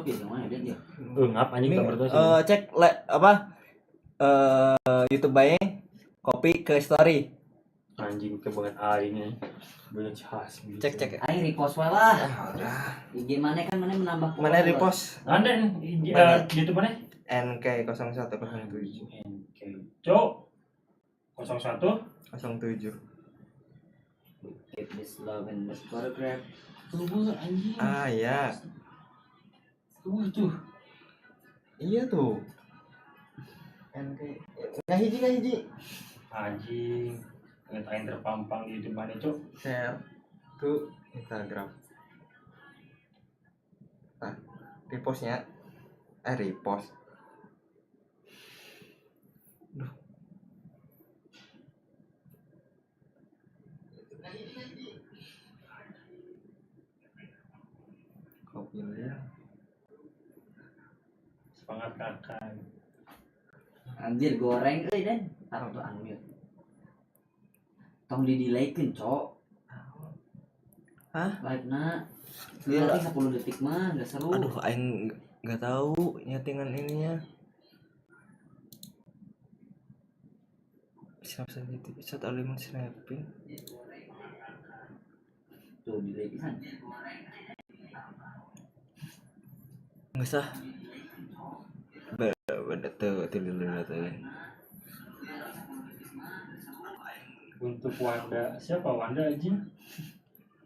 ya gimana dia dia. Ngap anjing tak berdoa sih. Cek YouTube bae kopi ke story. Anjing ke banget aing banyak khas. Cek. Aing repost wae lah. IG mana kan mana menambah. Mana repost? Anda YouTube mana? NK0107. NK. Cok. 07. Take this love and this photograph. Tuh anjing. Ya. Tuh. Iya tuh. NK. Enggak hiji. Anjing. Ngatain terpampang di YouTube mana, Cok? Share ke Instagram. Repostnya repost. Duh. Kopi ya. Semangat kakak. Anjir goreng euy dan taruh tuh unmute. Tong di-delaykeun, Cok. Hah? Live-na. Iya. Nanti 10 detik mah enggak seru. Aduh, aing enggak tahu nyetingan ininya. Snap sensitif, shot element snapping. Tuh delay pisan. Enggak sah. Beda tuh. Untuk Wanda, siapa Wanda anjing?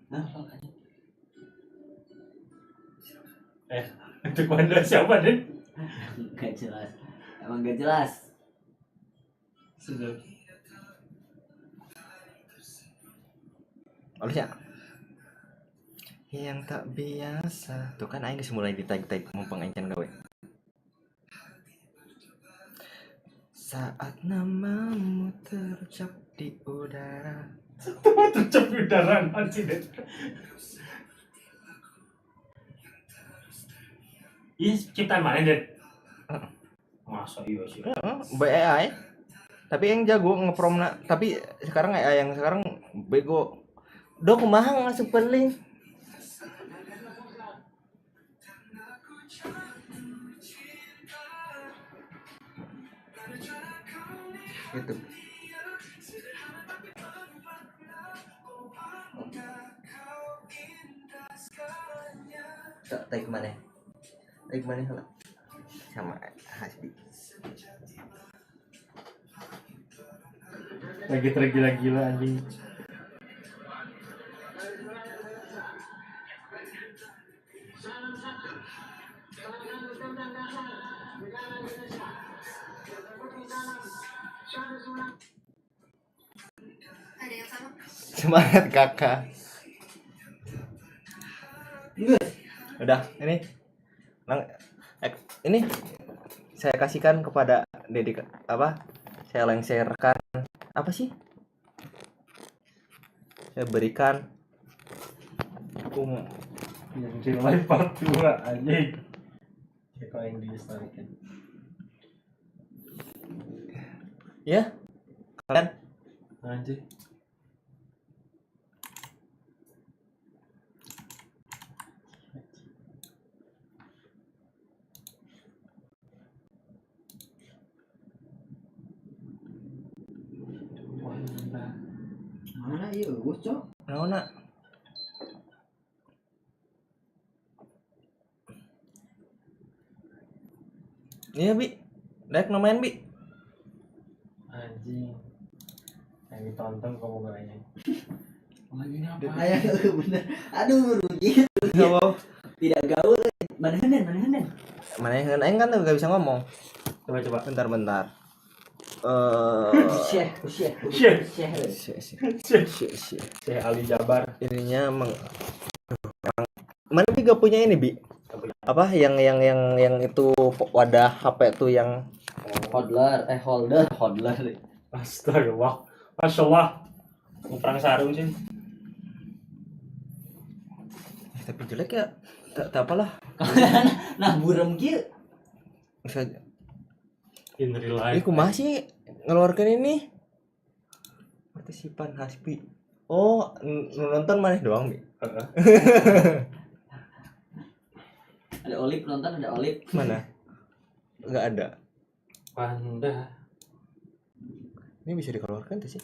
Nah, Untuk Wanda siapa deh? enggak jelas. Emang enggak jelas. Sudah. Oleh ya. Yang tak biasa. Tuh kan aing geus mulai di-tag mumpung aing can gawe. Saat namamu terucap di udara. Tercap udara anjing deh. Iya, ciptaan mana deh? Masa iya sih. AI. Tapi yang jago ngepromna, tapi sekarang AI yang sekarang bego. Dok kumaha ngasupkeun link? Gitu. Tag mana? Tag mana lah? Sama Hasbi. Lagi tergila-gila anjing. Semangat kakak. Udah, ini saya kasihkan kepada Dedik apa? Saya lengserkan apa sih? Saya berikan Yang di live part 2 anjing. Ya kok yang dilestarikan. ya. Kalian Anjing. Mana ieu eueuh, Cok? naonna? Iya, Bi. Dek main, Bi. Anjing. Yang ditonton kamu kayaknya. Lagi apa? Aya bener. Aduh, rugi. Tidak gaul. Mana heunan? Mana yang aing kan enggak bisa ngomong. Coba. Bentar. Syekh. Saya Ali Jabar. Ininya mana Bi gak punya ini, Bi? Apa yang itu wadah HP tuh yang Holder. Astagfirullah. Masyaallah. Perang sarung sih. tapi jelek ya. Tak apalah. Nah, burem kieu. Bisa In real life. kumaha sih ngeluarkan ini? Partisipan Hasbi. Oh, nonton maneh doang, Bi. Ada Olip nonton, ada Olip. Mana? Nggak ada. Panda. Ini bisa dikeluarkan tuh sih.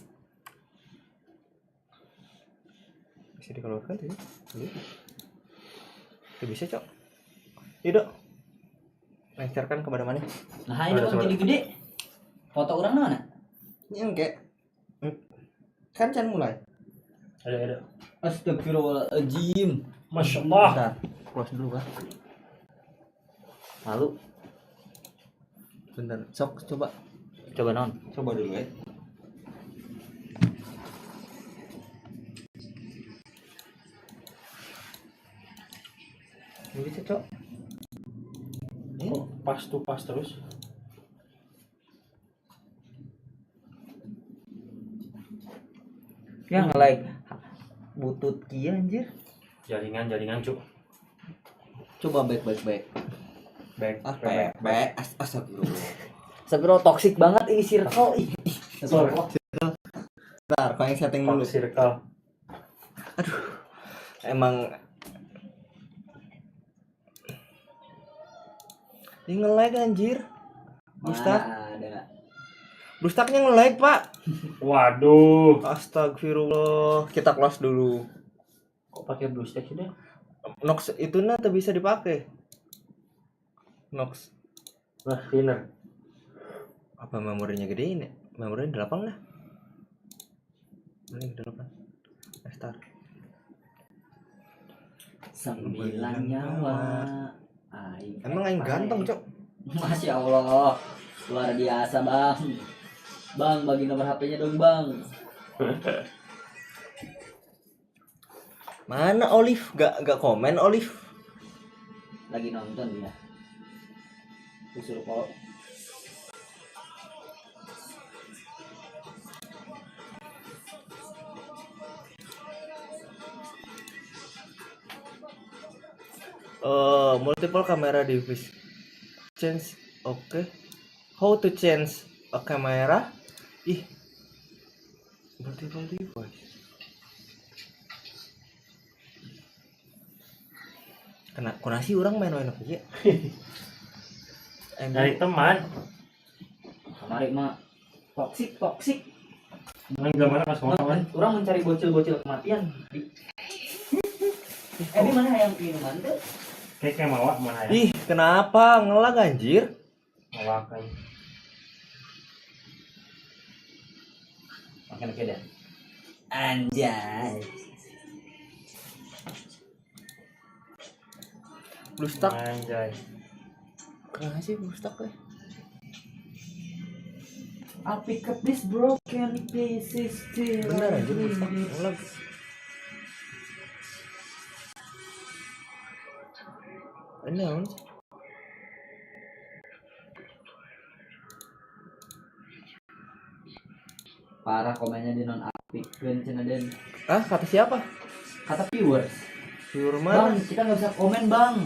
Bisa dikeluarkan tuh sih. Itu bisa, Cok. Tidak. Lancarkan kepada mana? Nah, ini bang jadi gede. Foto orang mana? Ini yang kayak kan can mulai. Ada. Astagfirullahaladzim. Masya Allah. Bentar, close dulu, Pak. Lalu Bentar, sok coba. coba non. Coba dulu ya. Ini bisa, Cok. Kok pas terus? Ya nge-like butut kia anjir. Jaringan cuk. Coba back. Back. Astagfirullah. Astagfirullah, toxic banget ini circle. Sorry. Bentar, pengen setting dulu. Circle. Emang ini nge-lag anjir. Bustak. Ada. Bustaknya nge-lag, Pak. Waduh. Astagfirullah. Kita close dulu. Kok pakai blue stack sudah? Nox itu tuh bisa dipakai. Nox. Nah, thinner. Apa memorinya gede ini? Memorinya 8 lah. Ini 8. Start. 9 nyawa. Emang aing ganteng, Cok. Masya Allah, luar biasa bang. Bang, bagi nomor HP-nya dong bang. Mana Olive? Gak komen Olive. Lagi nonton ya. Disuruh kok. Multiple camera device. Change. Oke. How to change a camera? Ih. Multiple device. Kena sih orang main aja. Dari teman. Kemarin mah toksik. Yang gimana pas ngomong? Orang mencari bocil-bocil kematian. Ini mana yang minuman tuh? Kayak mawak mana ya? Ih, kenapa ngelag anjir? Mawakan. Makan oke dah. Anjay. Blue stack. Anjay. Kenapa sih blue stack ya? I'll pick up this broken pieces till Bener I aja blue stack bleed it. ngelag. Announce. Parah komennya di non-aktif kan cina den. Ah, kata siapa? Kata viewers. Viewer Bang, mana? kita nggak bisa komen bang.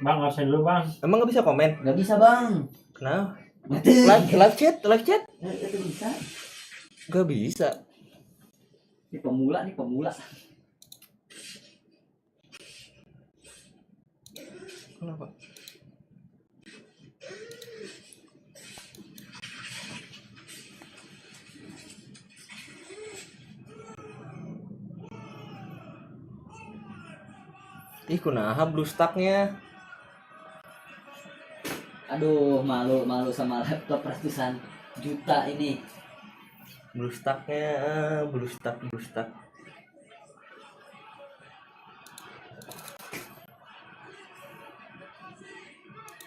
Bang, absen dulu bang. Emang nggak bisa komen? Nggak bisa bang. Kenapa? Mati. Live chat? Ya, itu bisa. Gak bisa. Ini pemula. Kenapa? Ih, kunaha blue stacknya? Aduh, malu sama laptop ratusan juta ini. Blue stacknya, blue stack.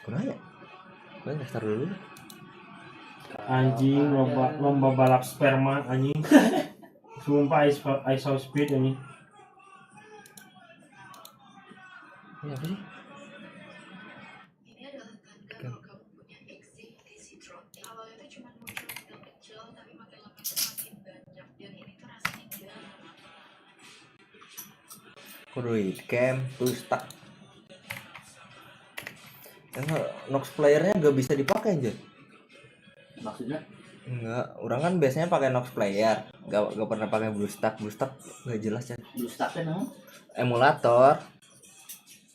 Kunaha ya? Gue daftar dulu. Anjing, lomba balap sperma anjing. Sumpah I saw speed anjing. Ini apa sih? Ini adalah tanda kalau kamu punya anxiety syndrome. Awalnya itu cuma muncul kecil, tapi makin lama itu makin banyak dan ini tuh rasanya enggak. Kudu cam blue stack. Nox playernya gak bisa dipakai aja. Maksudnya? Enggak, orang kan biasanya pakai Nox player, gak pernah pakai blue stack gak jelas ya. Blue stack kan no? Emulator.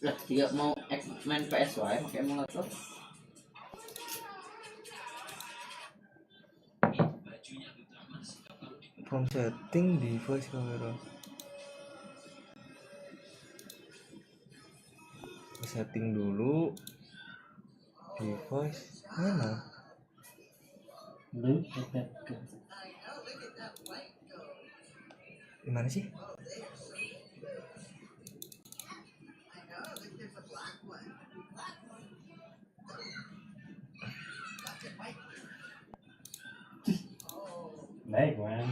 Lah, tiga mau main PS wae pakai emulator. From setting device kamera. Setting dulu device mana? Lu tetap ke Gimana sih? baik man.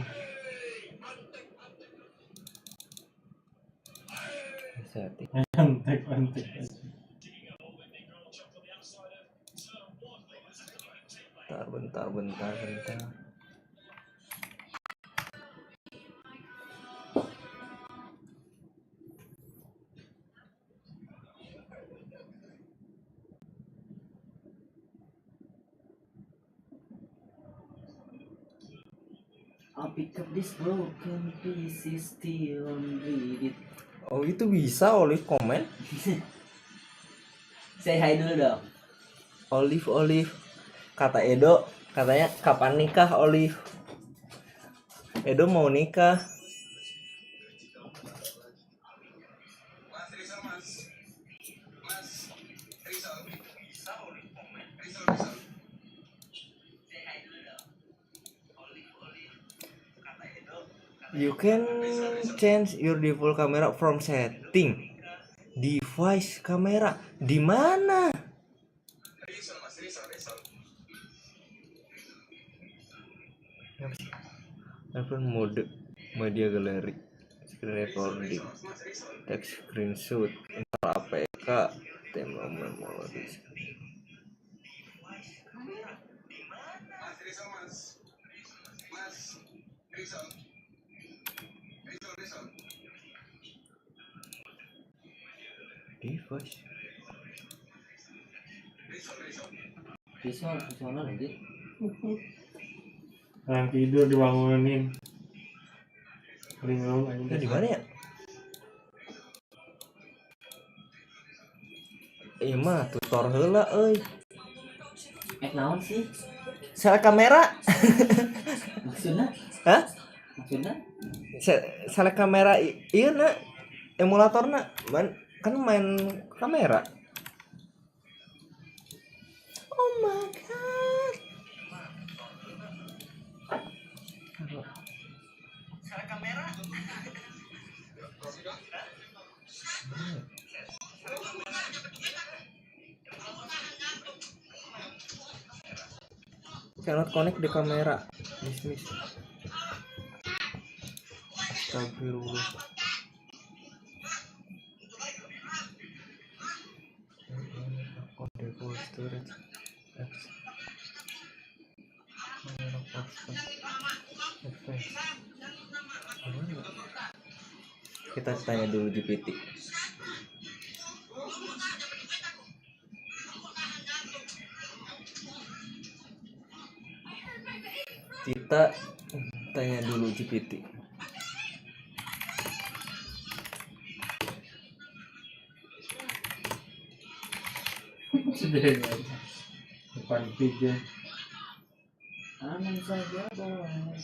Setting. Antek. Bentar. I'll pick up this broken pieces still on it. Oh itu bisa Olive komen. Say hi dulu dong. Olive. Kata Edo, katanya kapan nikah Olive? Edo mau nikah. You can change your default camera from setting. Device kamera di mana? Telepon mode media galeri, screen recording, text screenshot, install APK, tema memori. Device. Visual lagi. Orang tidur dibangunin. Linglung Itu aja. di mana ya? Mah tutor heula euy. Naon sih? Salah kamera. Maksudnya? Hah? Maksudnya? Salah kamera ieu na emulatorna. Kan main kamera. Oh my god. Salah kamera. Cannot connect the camera. Dismiss. Astagfirullah. On default storage. Apps. Camera podcast. Advanced. Gimana? Kita tanya dulu GPT. Kita tanya dulu GPT. Sudah aja. Depan video. Aman saja boleh.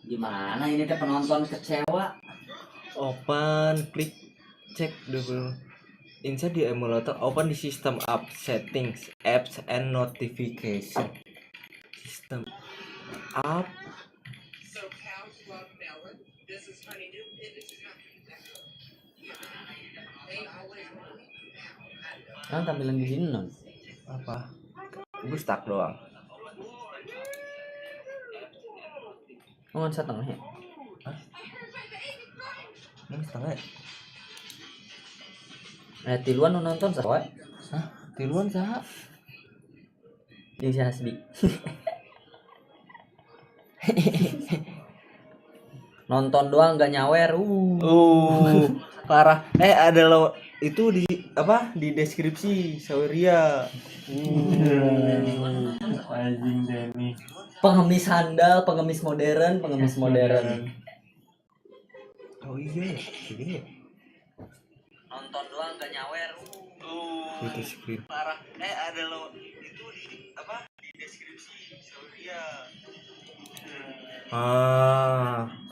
Gimana ini teh penonton kecewa? Open, klik cek dulu. Inside the emulator, open the system app settings, apps and notification. System app. So cows love melon. This is honeydew. This is not. They always want. Kan tampilan di sini non. Apa? Gue stuck doang. Ngon setengah ya. Ini setengah. Tiluan nu nonton sawe. Hah? Tiluan saha? Jeung si Hasbi. Nonton doang gak nyawer. Parah. Ada lo itu di apa di deskripsi Saweria. Anjing Denny. Pengemis handal, pengemis modern. Oh iya ya, begini ya. Nonton doang gak nyawer. Itu screen. Parah. Ada lo itu di apa di deskripsi Saweria.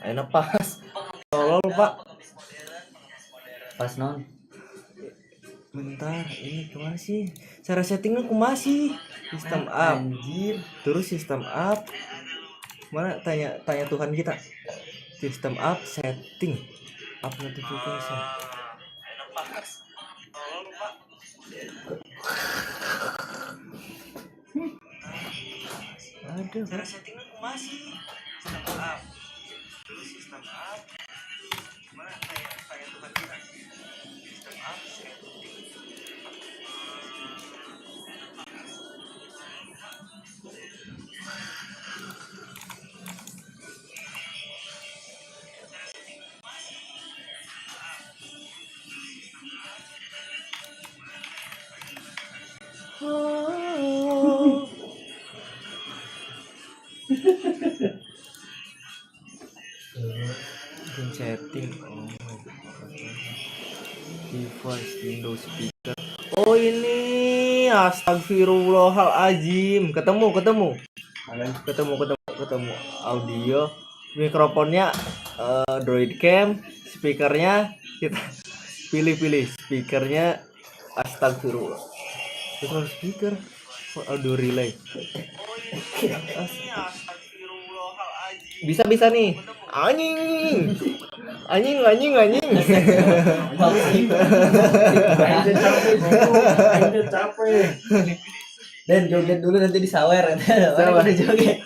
Enak pas. Tolol Pak. Pas non. Bentar, ini kemana sih? Cara settingnya kumaha sih? Sistem up. Anjir. Terus sistem up. Mana tanya Tuhan kita. Sistem up setting. Up notification. Ada cara settingnya kumaha sih? Sistem up. Terus sistem up. Mana tanya Tuhan kita. Sistem up setting. Bikin setting. Oh my god. Device Windows speaker. Oh ini astagfirullahalazim. Ketemu. Audio, mikrofonnya Droid Cam, speakernya kita pilih speakernya astagfirullah. Itu speaker audio relay. Bisa nih. Anjing. Anjing capek. Dan joget dulu nanti disawer. Orang pada joget.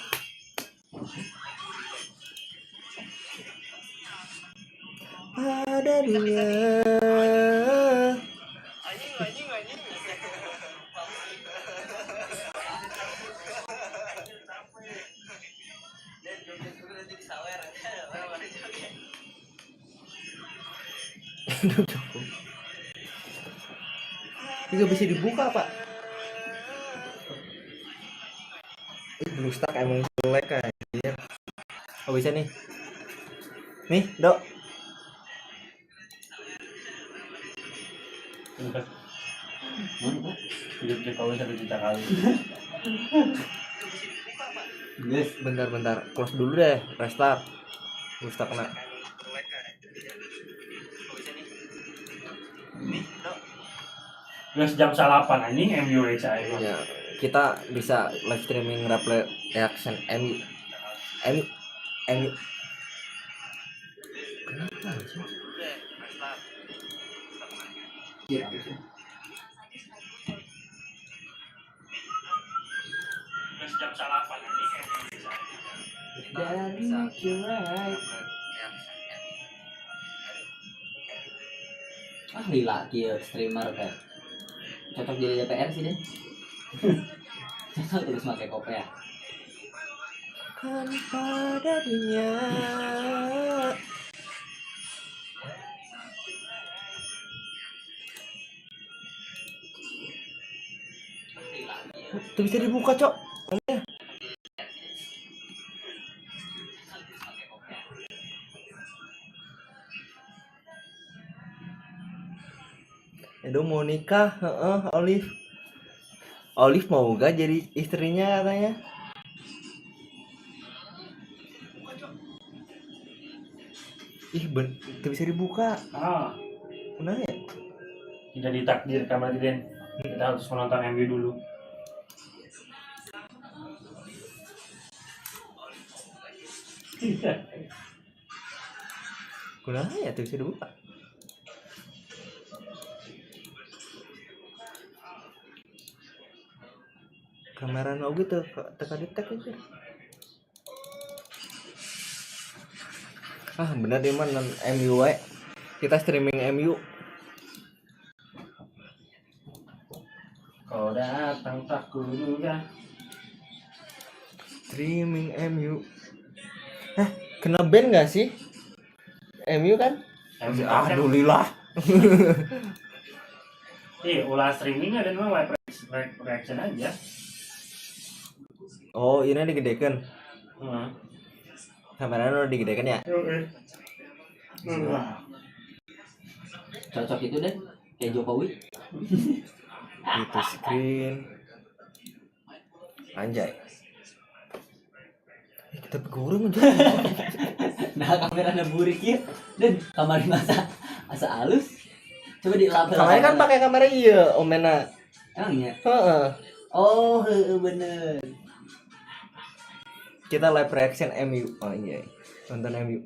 Pada dunia. Ini bisa dibuka Pak. Blue stack emang jelek kayaknya. Oh bisa nih. Nih, Dok. Hidup Jokowi 1 juta kali. Yes, bentar. Close dulu deh, restart. Blue stack kena. Gas jam 8 anjing MU aja. Ya, kita bisa live streaming reaction MU. Kenapa sih? Gas jam 8 anjing MU aja. Dari right. Lila kieu streamer kan. Cocok jadi DPR sih deh. Cocok terus pakai kopi ya. Kan pada dunia. Tuh bisa dibuka, Cok. Edo mau nikah, Olive mau gak jadi istrinya katanya. Itu bisa dibuka. Kenapa ya? Tidak ditakdirkan berarti Den. Kita harus menonton MU dulu. Kenapa ya itu bisa dibuka? Kamera no gitu, teka detek aja. Bener deh man, MU we. Kita streaming MU. Kau datang tak kuduga. Streaming MU. Kena ban gak sih? MU kan? MU Alhamdulillah. Ulah streaming ada mah live reaction aja. Oh, ini digedekan. Heeh. Kameranya udah digedekan ya? Cocok itu deh kayak Jokowi. Itu screen. Anjay. Kita begoreng aja. Nah kamera ada burik ya. Dan kamar asa halus. Coba dilapel. Kemarin kan pakai kamera iya, Omena. Emangnya? Heeh. Oh, bener. Kita live reaction MU. Oh iya. Nonton MU.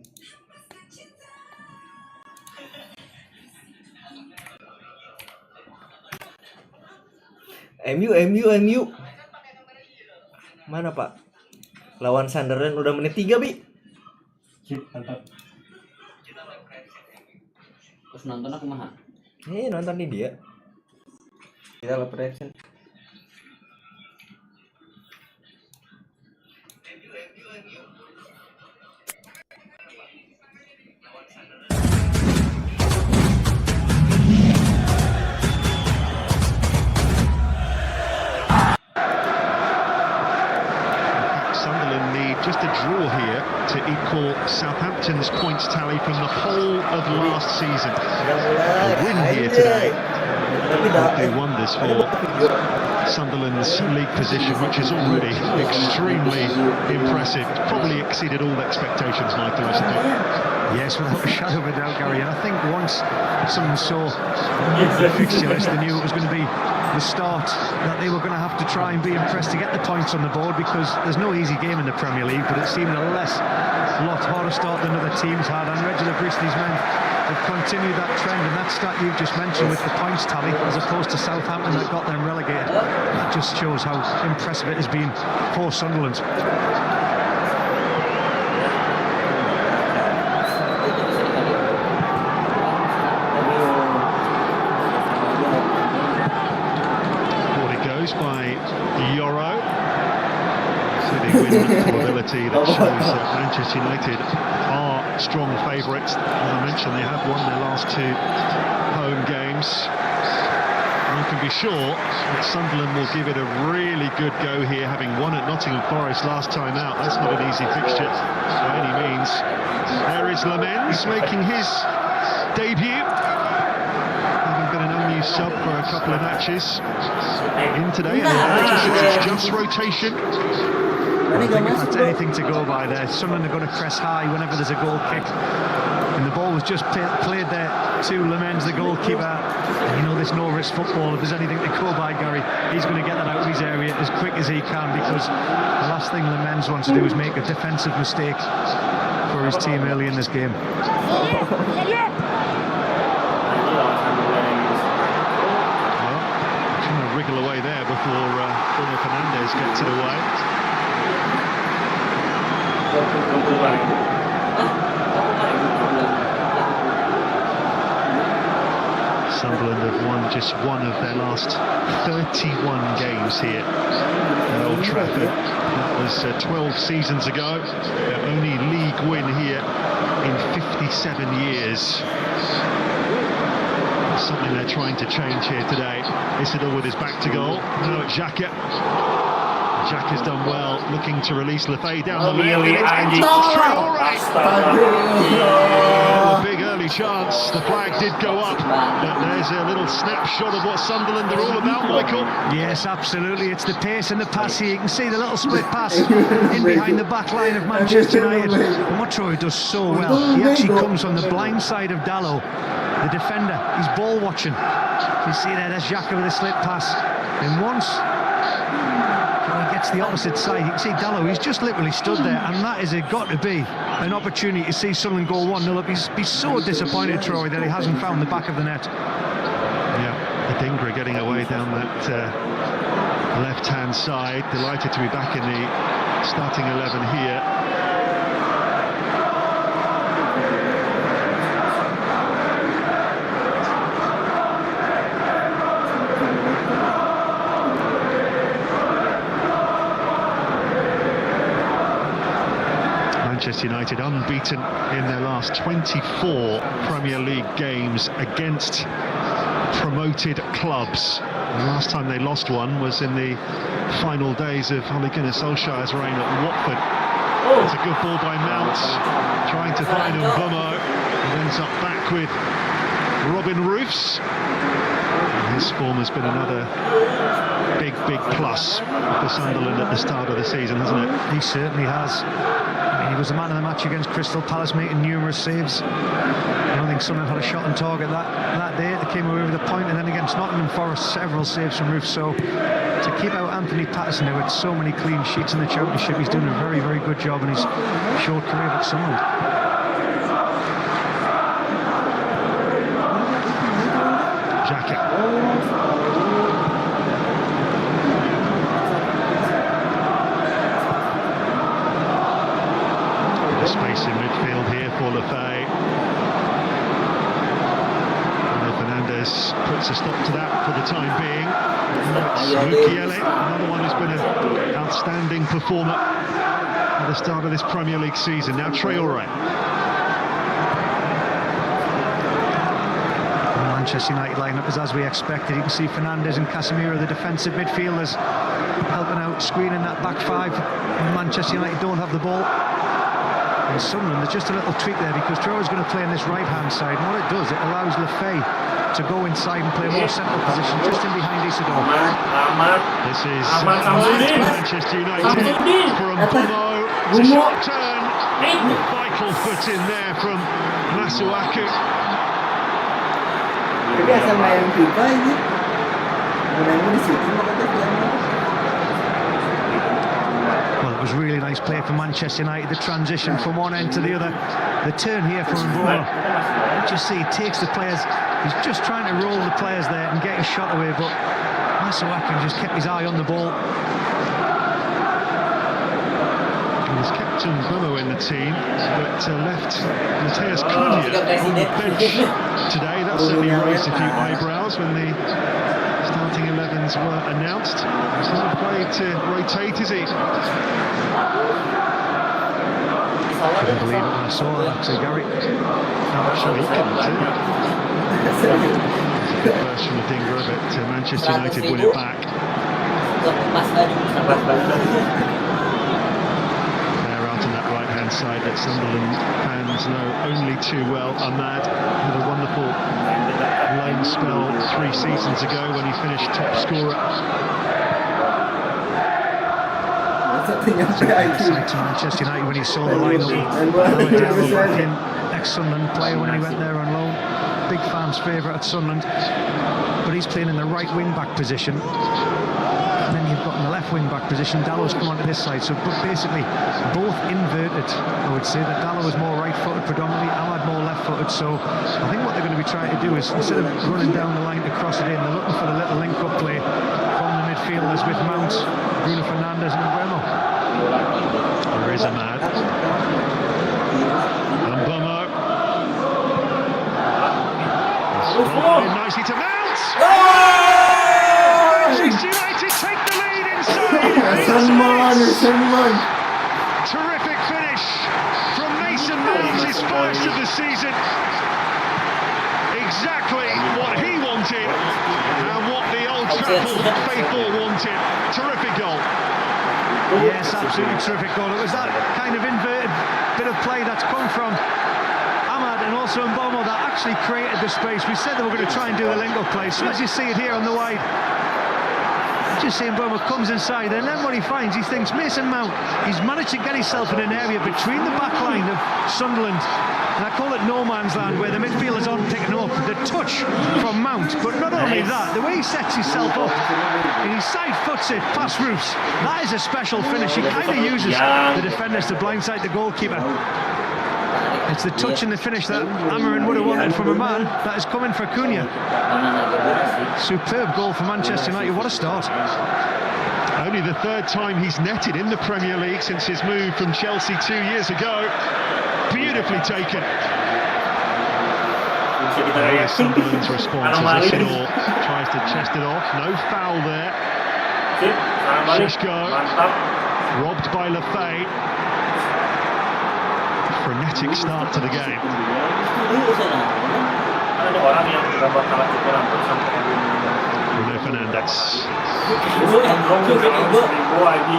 MU. Mana, Pak? Lawan Sunderland udah menit 3, Bi. Cip, mantap. Terus nonton aku mah. Nonton nih dia. Kita live reaction. Sunderland need just a draw here to equal Southampton's points tally from the whole of last season. A win here today would do wonders for Sunderland's league position, which is already extremely impressive. Probably exceeded all expectations, Michael, hasn't it? Yes, without a shadow of a doubt, Gary. And I think once someone saw the fixture list, they knew it was going to be the start that they were going to have to try and be impressed to get the points on the board, because there's no easy game in the Premier League, but it seemed a lot harder start than other teams had, and Reginald Bristol's men have continued that trend, and that stat you've just mentioned with the points tally, as opposed to Southampton that got them relegated, that just shows how impressive it has been for Sunderland. By Euro. So they win probability that shows that Manchester United are strong favourites. As I mentioned, they have won their last 2 home games. And I can be sure that Sunderland will give it a really good go here, having won at Nottingham Forest last time out. That's not an easy fixture by any means. There is Lamens making his debut. Been an unused sub for a couple of matches in today, and it's just rotation. I think if that's anything to go by there, Sunderland are going to press high whenever there's a goal kick, and the ball was just played there to Lamens, the goalkeeper. And you know this no-risk football, if there's anything to go by, Gary, he's going to get that out of his area as quick as he can, because the last thing Lamens wants to do is make a defensive mistake for his team early in this game. Wriggle away there before Bruno Fernandes gets it away. Sunderland have won just one of their last 31 games here at Old Trafford. That was 12 seasons ago. Their only league win here in 57 years. Something they're trying to change here today. Isidore with his back to goal. Now it's Xhaka. Xhaka's done well, looking to release Lefebvre down the lane. A big early chance. The flag did go up, but there's a little snapshot of what Sunderland are all about, Michael. Yes, absolutely. It's the pace and the pass here. You can see the little split pass in behind the back line of Manchester United. And what Troy does so well, he actually comes on the blind side of Dalot, the defender. He's ball watching. You see there's Xhaka with a slip pass. And once he gets the opposite side, you can see Dalot, he's just literally stood there, and that is got to be an opportunity to see Sunderland go 1-0 up. He's so disappointed, Troy, that he hasn't found the back of the net. Yeah, Adingra getting away down that left-hand side. Delighted to be back in the starting 11 here. Manchester United unbeaten in their last 24 Premier League games against promoted clubs. The last time they lost one was in the final days of Ole Gunnar Solskjaer's reign at Watford. It's a good ball by Mount, trying to find Mbummo. It ends up back with Robin Roofs. And his form has been another big plus for Sunderland at the start of the season, hasn't it? He certainly has. I mean, he was the man of the match against Crystal Palace, making numerous saves. I don't think Sunderland had a shot on target that day. They came away with a point, and then against Nottingham Forest, several saves from Roofs. So to keep out Anthony Patterson, who had so many clean sheets in the Championship, he's doing a very, very good job in his short career at Sunderland. Space in midfield here for Lefay. Fernandez puts a stop to that for the time being. Mukiele, another one who's been an outstanding performer at the start of this Premier League season. Now Traoré. Manchester United lineup is as we expected. You can see Fernandez and Casemiro, the defensive midfielders, helping out, screening that back five. And Manchester United don't have the ball. And Sunderland, there's just a little trick there because Traoré's going to play on this right-hand side, and what it does, it allows Lefay to go inside and play a more central position, just in behind Isidore. This is Manchester United from Mbummo. It's a short turn. Vital foot in there from Masuaku. Biasa main FIFA ini. Main di situ makanya. Well, it was really nice play for Manchester United, the transition from one end to the other. The turn here from Mbummo. You just see he takes the players, he's just trying to roll the players there and get his shot away, but Masuaku just kept his eye on the ball. He's kept Mbummo in the team, but left Mateus Cunha on the bench today. That certainly raised a few eyebrows when the starting 11s were announced. He's not afraid to rotate, is he? I couldn't believe it when I saw that, actually, Gary. I'm sure he couldn't too. Good burst from Adingra, but Manchester United win it back. They're out on that right-hand side that Sunderland fans know only too well. Ahmad had a wonderful loan spell 3 seasons ago when he finished top scorer. Excited to Manchester United when he saw the lineup. Ex-Sunderland player when he went there on loan. Big fans' favourite at Sunderland. But he's playing in the right wing-back position. And then you've got in the left wing-back position, Dallow's come onto this side. So basically, both inverted. I would say that Dallow was more right-footed predominantly, Ahmad more left-footed. So I think what they're going to be trying to do is, instead of running down the line to cross it in, they're looking for the little link-up play from the midfielders with Mount, Bruno Fernandes and Mbummo. There is Ahmad. Mbummo. Nicely to Mount! Manchester United take the lead inside. Terrific finish from Mason Mount, his first of the season. Exactly what he wanted and what the Old Trafford faithful wanted. Terrific goal. Yes, absolutely terrific goal. It was that kind of inverted bit of play that's come from Ahmad and also Mbummo that actually created the space. We said that we're going to try and do the link-up play. So as you see it here on the wide, just see Mbummo comes inside, and then what he finds, he thinks Mason Mount, he's managed to get himself in an area between the back line of Sunderland, and I call it no man's land, where the midfielders aren't picking up the touch from Mount. But not only that, the way he sets himself up, and he side foots it past Roofs, that is a special finish. He kind of uses the defenders to blindside the goalkeeper. It's the touch and the finish that Amarin would have wanted from a man that is coming for Cunha. Superb goal for Manchester United. What a start. Only the 3rd time he's netted in the Premier League since his move from Chelsea 2 years ago. Beautifully taken. There is Sunderland's response as Isidore tries to chest it off. No foul there. Shishko robbed by Lefay. Frenetic start to the game. Ada orang yang nggak bakal cukur rambut sampai Bruno Fernandes. Ibu yang Ngomong joget kalau ibu. seribu lagi.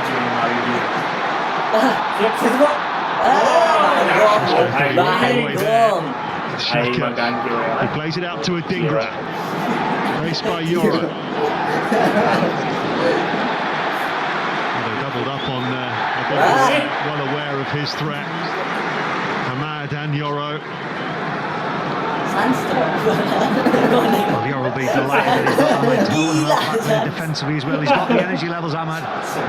Cuma lagi. Siap semua. Bahaya. Xhaka. He plays it out to Adingra. Raced by Yoro. They doubled up on well aware of his threat. Ahmad and Yoro. Well, Yoro will be delighted that he's got Ahmad to hold him up back there defensively as well. He's got the energy levels, Ahmad,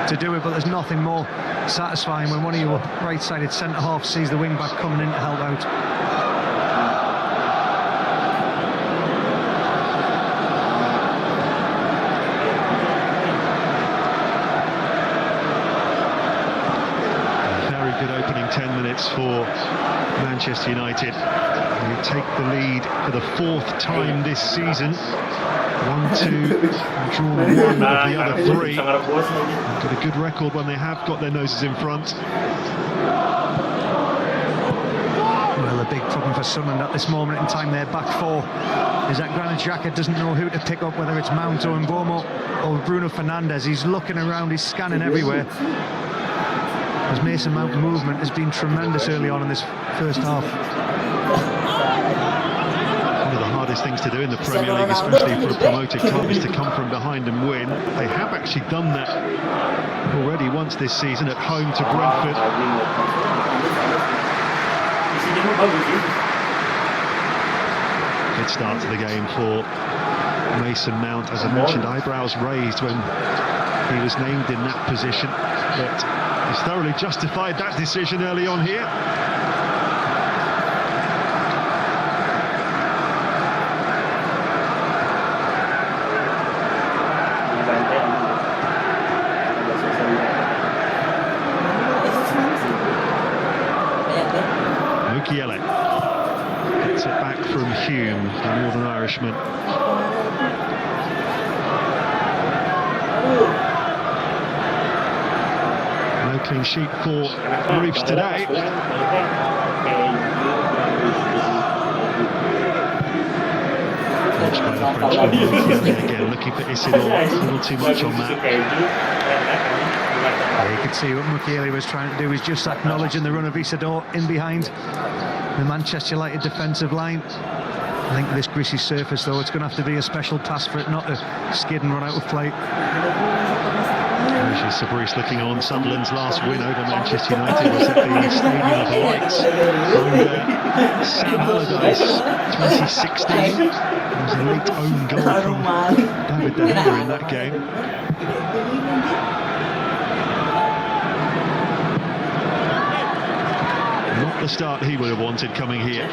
to do it, but there's nothing more satisfying when one of your right-sided centre-halves sees the wing-back coming in to help out. Very good opening 10 minutes for Manchester United. They take the lead for the 4th time this season. 1-2, drawn 1 of the other 3. Got a good record when they have got their noses in front. Well, the big problem for Sunderland at this moment in time, their back 4, is that Granit Xhaka doesn't know who to pick up, whether it's Mount or Mbomo or Bruno Fernandes. He's looking around, he's scanning everywhere. As Mason Mount movement has been tremendous early on in this first half. One of the hardest things to do in the Premier League, especially for a promoted club, is to come from behind and win. They have actually done that already once this season at home to Brentford. Good start to the game for Mason Mount. As I mentioned, eyebrows raised when he was named in that position, but he's thoroughly justified that decision early on here. Mukiele gets it back from Hume, the Northern Irishman. No clean sheet for Reeves today. Touched by the Frenchman. Mukiele again looking for Isidore. A little too much on that. Yeah, you could see what Mukiele was trying to do is just acknowledging the run of Isidore in behind the Manchester United defensive line. I think this greasy surface, though, it's going to have to be a special task for it not to skid and run out of play. Fabrice looking on. Sunderland's last win over Manchester United was at the Stadium of Lights under Sam Allardyce, 2016. There was a late own goal from David De Gea in that game. Not the start he would have wanted coming here.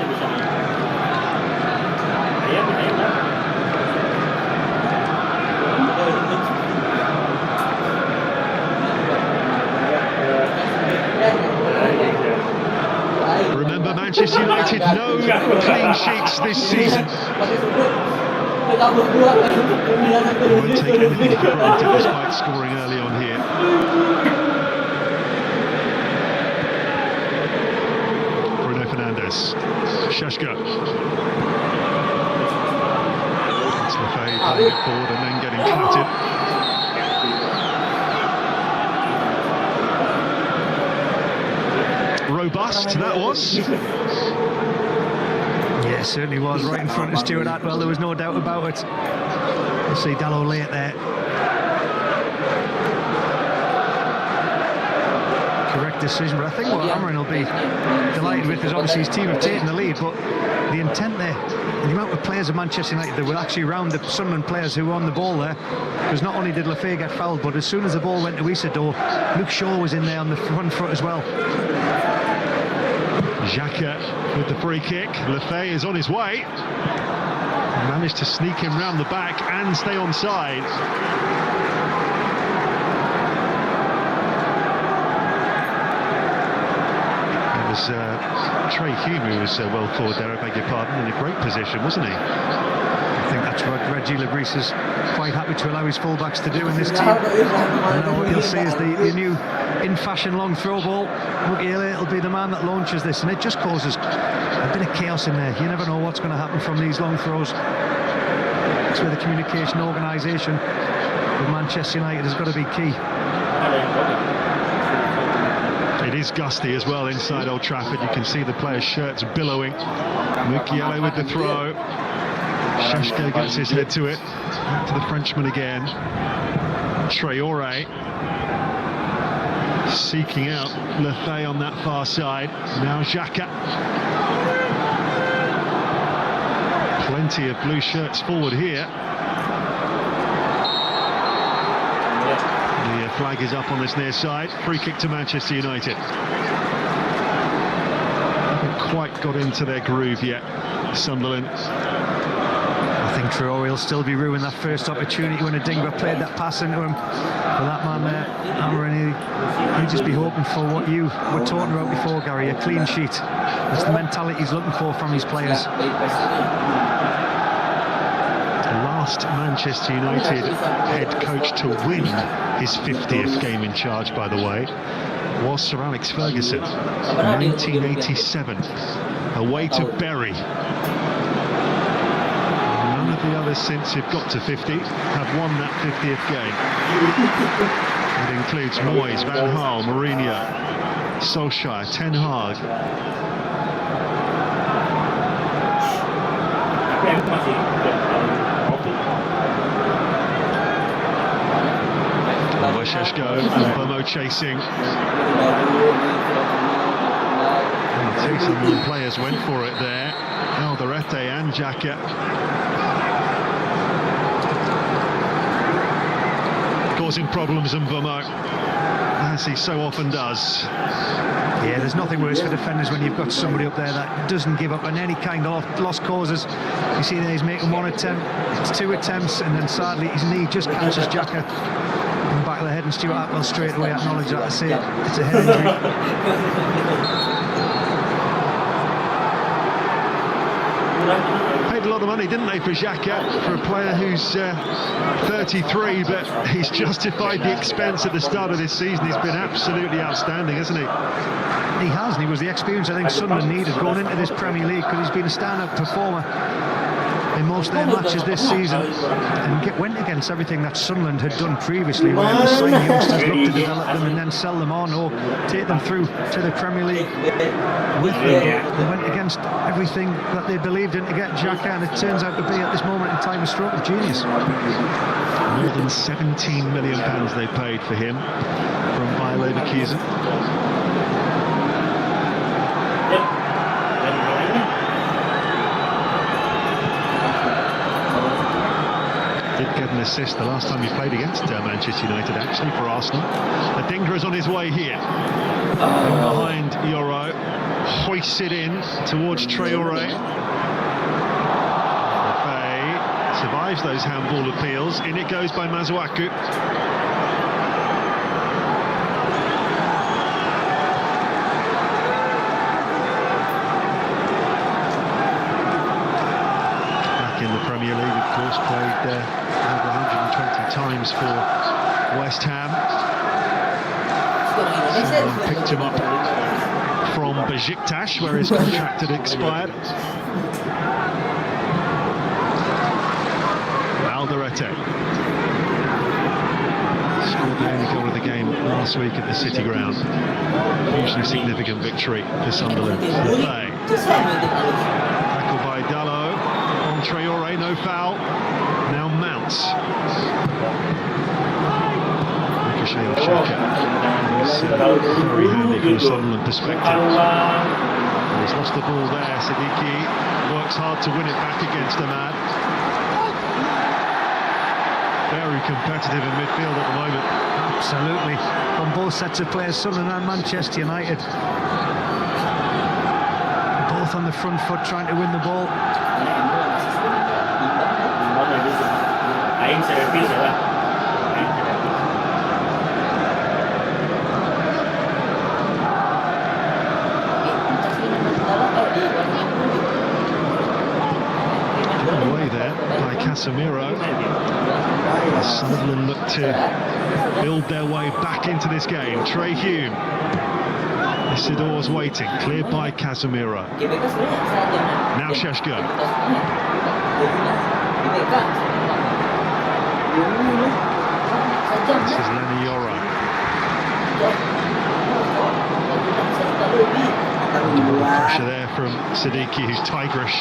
Remember, Manchester United, no clean sheets this season. They won't take anything for granted despite scoring early on here. Bruno Fernandes. Šeška. It's Lefebvre playing it forward and then getting clattered. Robust, that was. Yeah, certainly was, right in front of Stuart Atwell, there was no doubt about it. You see Dalot late there. Correct decision, but I think what Amarin will be delighted with is obviously his team have taken the lead, but the intent there, the amount of players of Manchester United that were actually round the Sunderland players who were on the ball there, because not only did Lefebvre get fouled, but as soon as the ball went to Isidore, Luke Shaw was in there on the front foot as well. Xhaka with the free kick. Lefebvre is on his way. Managed to sneak him round the back and stay onside. It was Trey Hume who was well forward there, I beg your pardon, in a great position, wasn't he? I think that's what Reggie Lebris is quite happy to allow his fullbacks to do in this team. And now what you'll see is the new in-fashion long throw ball. Mukiele will be the man that launches this, and it just causes a bit of chaos in there. You never know what's going to happen from these long throws. That's where the communication organisation of Manchester United has got to be key. It is gusty as well inside Old Trafford. You can see the players' shirts billowing. Mukiele with the throw. Šeško gets his head to it. Back to the Frenchman again. Traore seeking out Lefebvre on that far side. Now Xhaka. Plenty of blue shirts forward here. The flag is up on this near side. Free kick to Manchester United. Haven't quite got into their groove yet, Sunderland. I think Traore will still be ruining that first opportunity when Adingra played that pass into him. For that man there, Amorim, he'd just be hoping for what you were talking about before, Gary, a clean sheet. That's the mentality he's looking for from his players. Last Manchester United head coach to win his 50th game in charge, by the way, was Sir Alex Ferguson, 1987, away to Bury. None of the others since have got to 50 have won that 50th game. It includes Moyes, Van Gaal, Mourinho, Solskjaer, Ten Hag. Šeško and Bomo chasing. Two Sunderland players went for it there. Alderete and Xhaka. Causing problems in Bomo, as he so often does. Yeah, there's nothing worse for defenders when you've got somebody up there that doesn't give up on any kind of lost causes. You see there he's making one attempt, it's two attempts, and then sadly his knee just catches Xhaka in the back of the head, and Stuart Atwell straight away acknowledged that. I say it's a head injury. Paid a lot of money, didn't they, for Xhaka, for a player who's 33, but he's justified the expense at the start of this season. He's been absolutely outstanding, hasn't he? He has, and he was the experience I think Sunderland needed going into this Premier League, because he's been a stand-up performer in most of their matches this season, and went against everything that Sunderland had done previously, where they sign youngsters, look to develop them and then sell them on or take them through to the Premier League with them. They went against everything that they believed in to get Xhaka, and it turns out to be at this moment in time a stroke of genius. More than £17 million they paid for him from Bayer Leverkusen. Did get an assist the last time he played against Manchester United, actually, for Arsenal. Adingra is on his way here. And behind Yoro, hoists it in towards Traore. Lefebvre survives those handball appeals. In it goes by Masuaku. In the Premier League, of course, played over 120 times for West Ham. Someone picked him up from Besiktas, where his contract had expired. Alderete scored the only goal of the game last week at the City Ground. Hugely significant victory for Sunderland. Tackled by Dalot. Traore, no foul. Now Mounts. Ricochet off Xhaka. Very handy from a Sunderland perspective. He's lost the ball there. Siddiqui works hard to win it back against Ahmad. Very competitive in midfield at the moment. Absolutely. On both sets of players, Sunderland and Manchester United. Both on the front foot trying to win the ball. Away there by Casemiro. Sunderland look to build their way back into this game. Trey Hume. Isidor's waiting, cleared by Casemiro. GBK sebenarnya saat yang Now Sheshko. This is Lenny Yoro. Pressure there from Siddiqui, who's tigerish.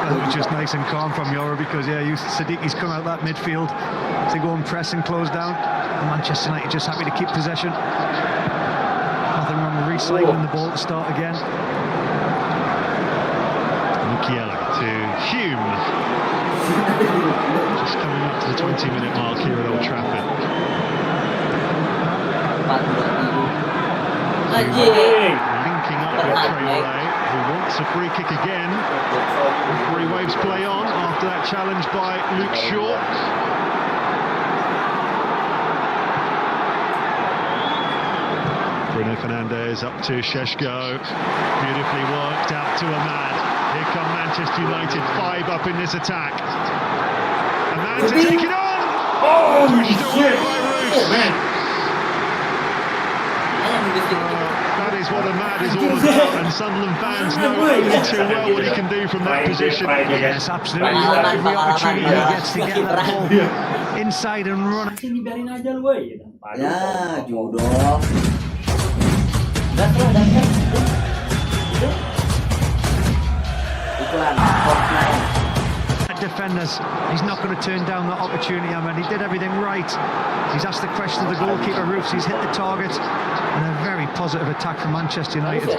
Well, it was just nice and calm from Yoro because, yeah, Siddiqui's come out that midfield to go and press and close down. And Manchester United just happy to keep possession. Nothing wrong with recycling the ball to start again. Mukiele to Hume. Just coming up to the 20-minute mark here at Old Trafford. Linking up with Traore, who wants a free kick again. Referee waves play on after that challenge by Luke Shaw. Bruno Fernandes up to Sheshko. Beautifully worked out to Ahmad. Here come Manchester United, 5 up in this attack. Ahmad to take it on! Pushed away by Roos. That is what Ahmad is all about, and Sunderland fans know only too well what he can do from that position. Yes, absolutely. Every opportunity he gets to get that ball inside and run. Biarin aja lu, woy. Ya, jodoh. Iklan Fortnite. Defenders, he's not going to turn down that opportunity. I mean, he did everything right. He's asked the question of the goalkeeper, Roofs. He's hit the target, and a very positive attack from Manchester United.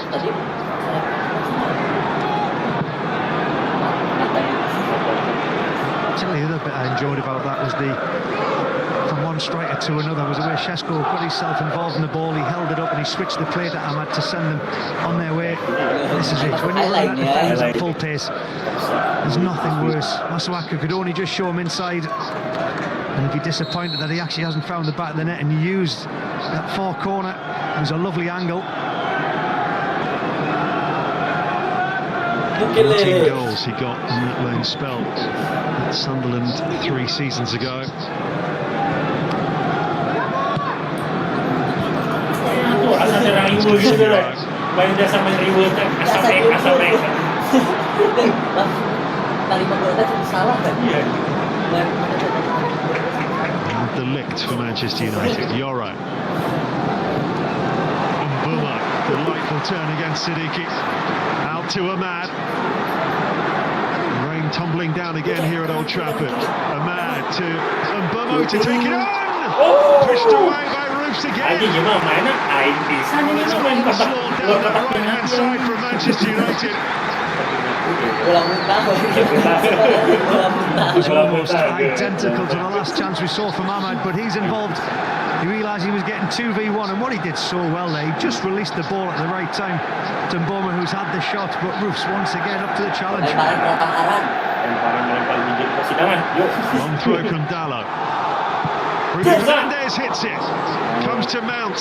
Actually, the other bit I enjoyed about that was from one striker to another was the way Sheshko got himself involved in the ball. He held it up and he switched the play to Ahmad to send them on their way. This is it. When you're running at defenders at full pace, there's nothing worse. Masuaku could only just show him inside, and if you're disappointed that he actually hasn't found the back of the net and used that far corner, it was a lovely angle. 14 goals he got in that loan spell at Sunderland 3 seasons ago. Asal ada rival gitu loh. Main dia sama rival kan, asal mereka. Kalimat mereka itu salah kan? Iya. The licked for Manchester United. Yoro. Mbuma, delightful turn against Siddiqui. Out to Ahmad. Rain tumbling down again here at Old Trafford. Ahmad to Mbuma to take it on. Pushed away by Roofs again. Gimana mainnya? Di sana ini main kotak. Slowed down the right-hand side from Manchester United. It was almost identical to the last chance we saw from Ahmad, but he's involved. He realised he was getting 2v1, and what he did so well there, he just released the ball at the right time to Mboma, who's had the shot, but Roofs once again up to the challenge. Long throw from Dallo. Bruno Fernandes hits it. Comes to Mount.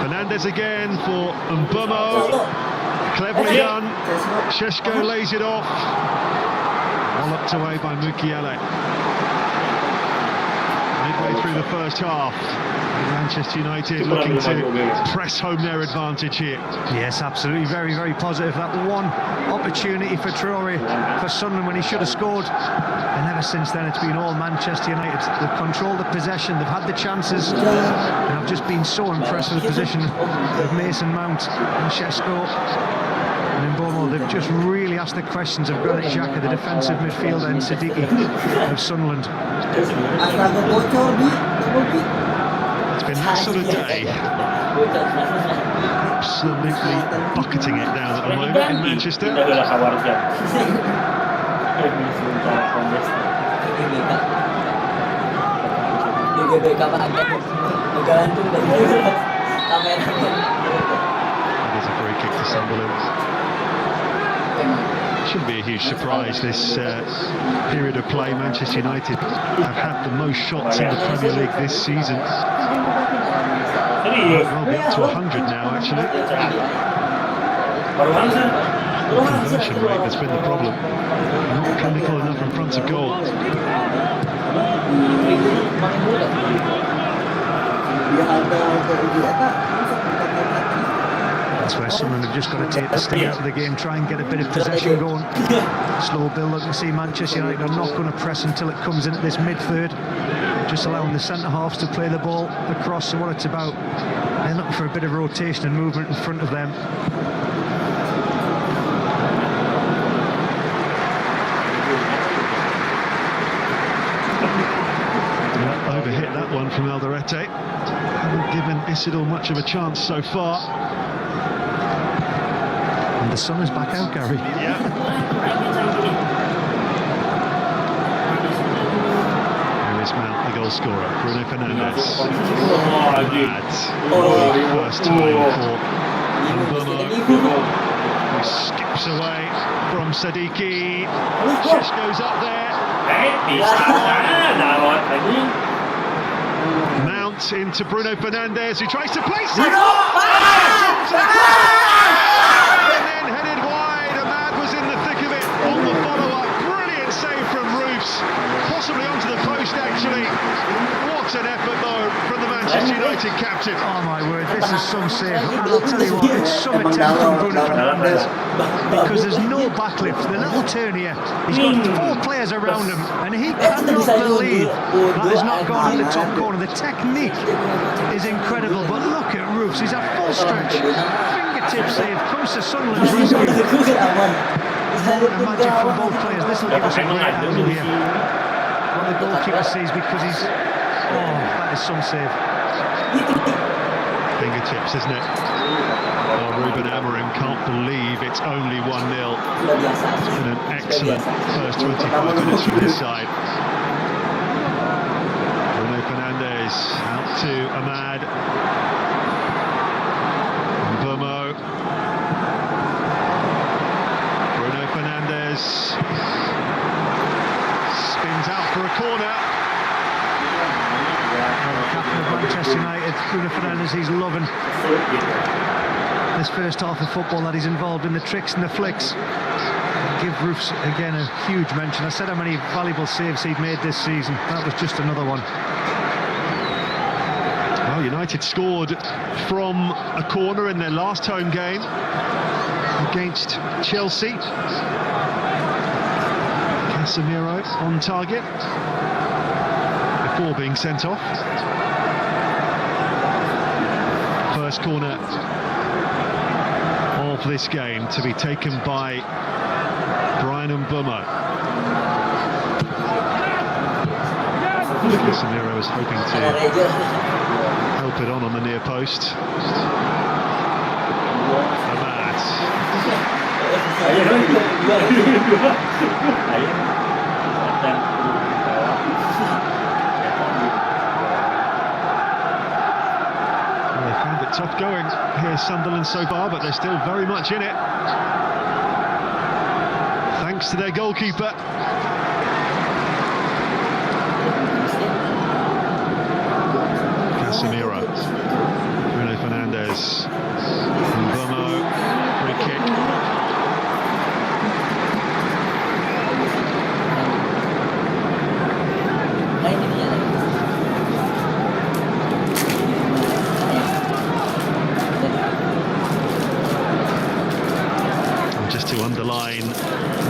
Fernandes again for Mboma. Cleverly done. Sheshko lays it off. Walloped away by Mukiele. Midway through the first half, Manchester United looking to press home their advantage here. Yes, absolutely. Very, very positive. That one opportunity for Traore for Sunderland when he should have scored. And ever since then, it's been all Manchester United. They've controlled the possession, they've had the chances. And I've just been so impressed with the position of Mason Mount and Sheshko. And in Bournemouth, they've just really asked the questions of Granit Xhaka, the defensive midfielder, and Siddiqui of Sunderland. It's been that sort of day. Absolutely bucketing it down at the moment in Manchester. It is a free kick to Sunderland. Shouldn't be a huge surprise this period of play. Manchester United have had the most shots in the Premier League this season. Well, be up to 100 now, actually. conversion rate that's been the problem. Not clinical enough in front of goal. That's where Sunderland have just got to take the sting out of the game, try and get a bit of possession going. Slow build up. You see Manchester United are not going to press until it comes in at this mid-third, just allowing the centre-halves to play the ball across. So what it's about, they're looking for a bit of rotation and movement in front of them. Overhit that one from Alderete. Haven't given Isidore much of a chance so far. And the sun is back out, Gary. Yeah. Here is Mount, the goal scorer. Bruno Fernandes. First time for Mbeumo, who skips away from Sadiki. Shish goes up there. Mount into Bruno Fernandes, who tries to place it. And then headed wide. Ahmad was in the thick of it on the follow-up. Brilliant save from Roofs, possibly onto the post actually. What an effort though from the Manchester United captain. Oh my word, this is some save. And I'll tell you what, it's some attempt from Bruno Fernandes, because there's no backlift. The little turn here, he's got 4 players around him, and he cannot believe that has not gone in the top corner. The technique is incredible, but look at Roofs, he's at full stretch. Fingertip save, comes to Sunderland's rescue. And magic from both players. This will give us a great angle here. What the goalkeeper sees, because he's... Oh, that is some save. Fingertips, isn't it? Oh, Ruben Amorim can't believe it's only 1-0. It's been an excellent first 25 minutes from his side. Bruno Fernandes out to Ahmad. Mbeumo. Bruno Fernandes spins out for a corner. Captain of Manchester United, Bruno Fernandes, he's loving this first half of football, that he's involved in the tricks and the flicks. Give Roofs again a huge mention. I said how many valuable saves he'd made this season. That was just another one. Well, United scored from a corner in their last home game against Chelsea. Casemiro on target before being sent off. First corner of this game to be taken by Brian Mbeumo. Casemiro was hoping to help it on the near post. Ahmad. They found it tough going here, Sunderland, so far, but they're still very much in it. Thanks to their goalkeeper. Casemiro, Bruno Fernandes, Mbeumo, free kick. And just to underline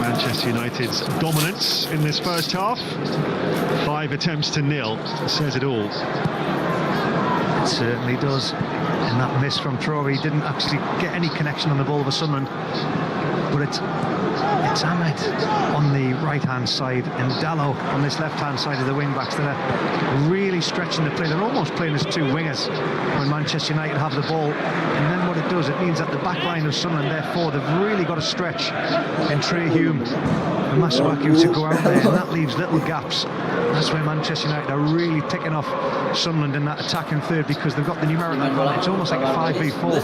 Manchester United's dominance in this first half, 5 attempts to 0 says it all. It certainly does. And that miss from Traore, he didn't actually get any connection on the ball of a Sunderland. But it's Ahmed on the right-hand side and Dalot on this left-hand side of the wing-backs that are really stretching the play. They're almost playing as 2 wingers when Manchester United have the ball. And then what it does, it means that the back line of Sunderland, therefore, they've really got to stretch and Trey Hume and Masuaku to go out there, and that leaves little gaps. That's where Manchester United are really picking off Sunderland in that attacking third, because they've got the numerical advantage. It's almost like a 5v4.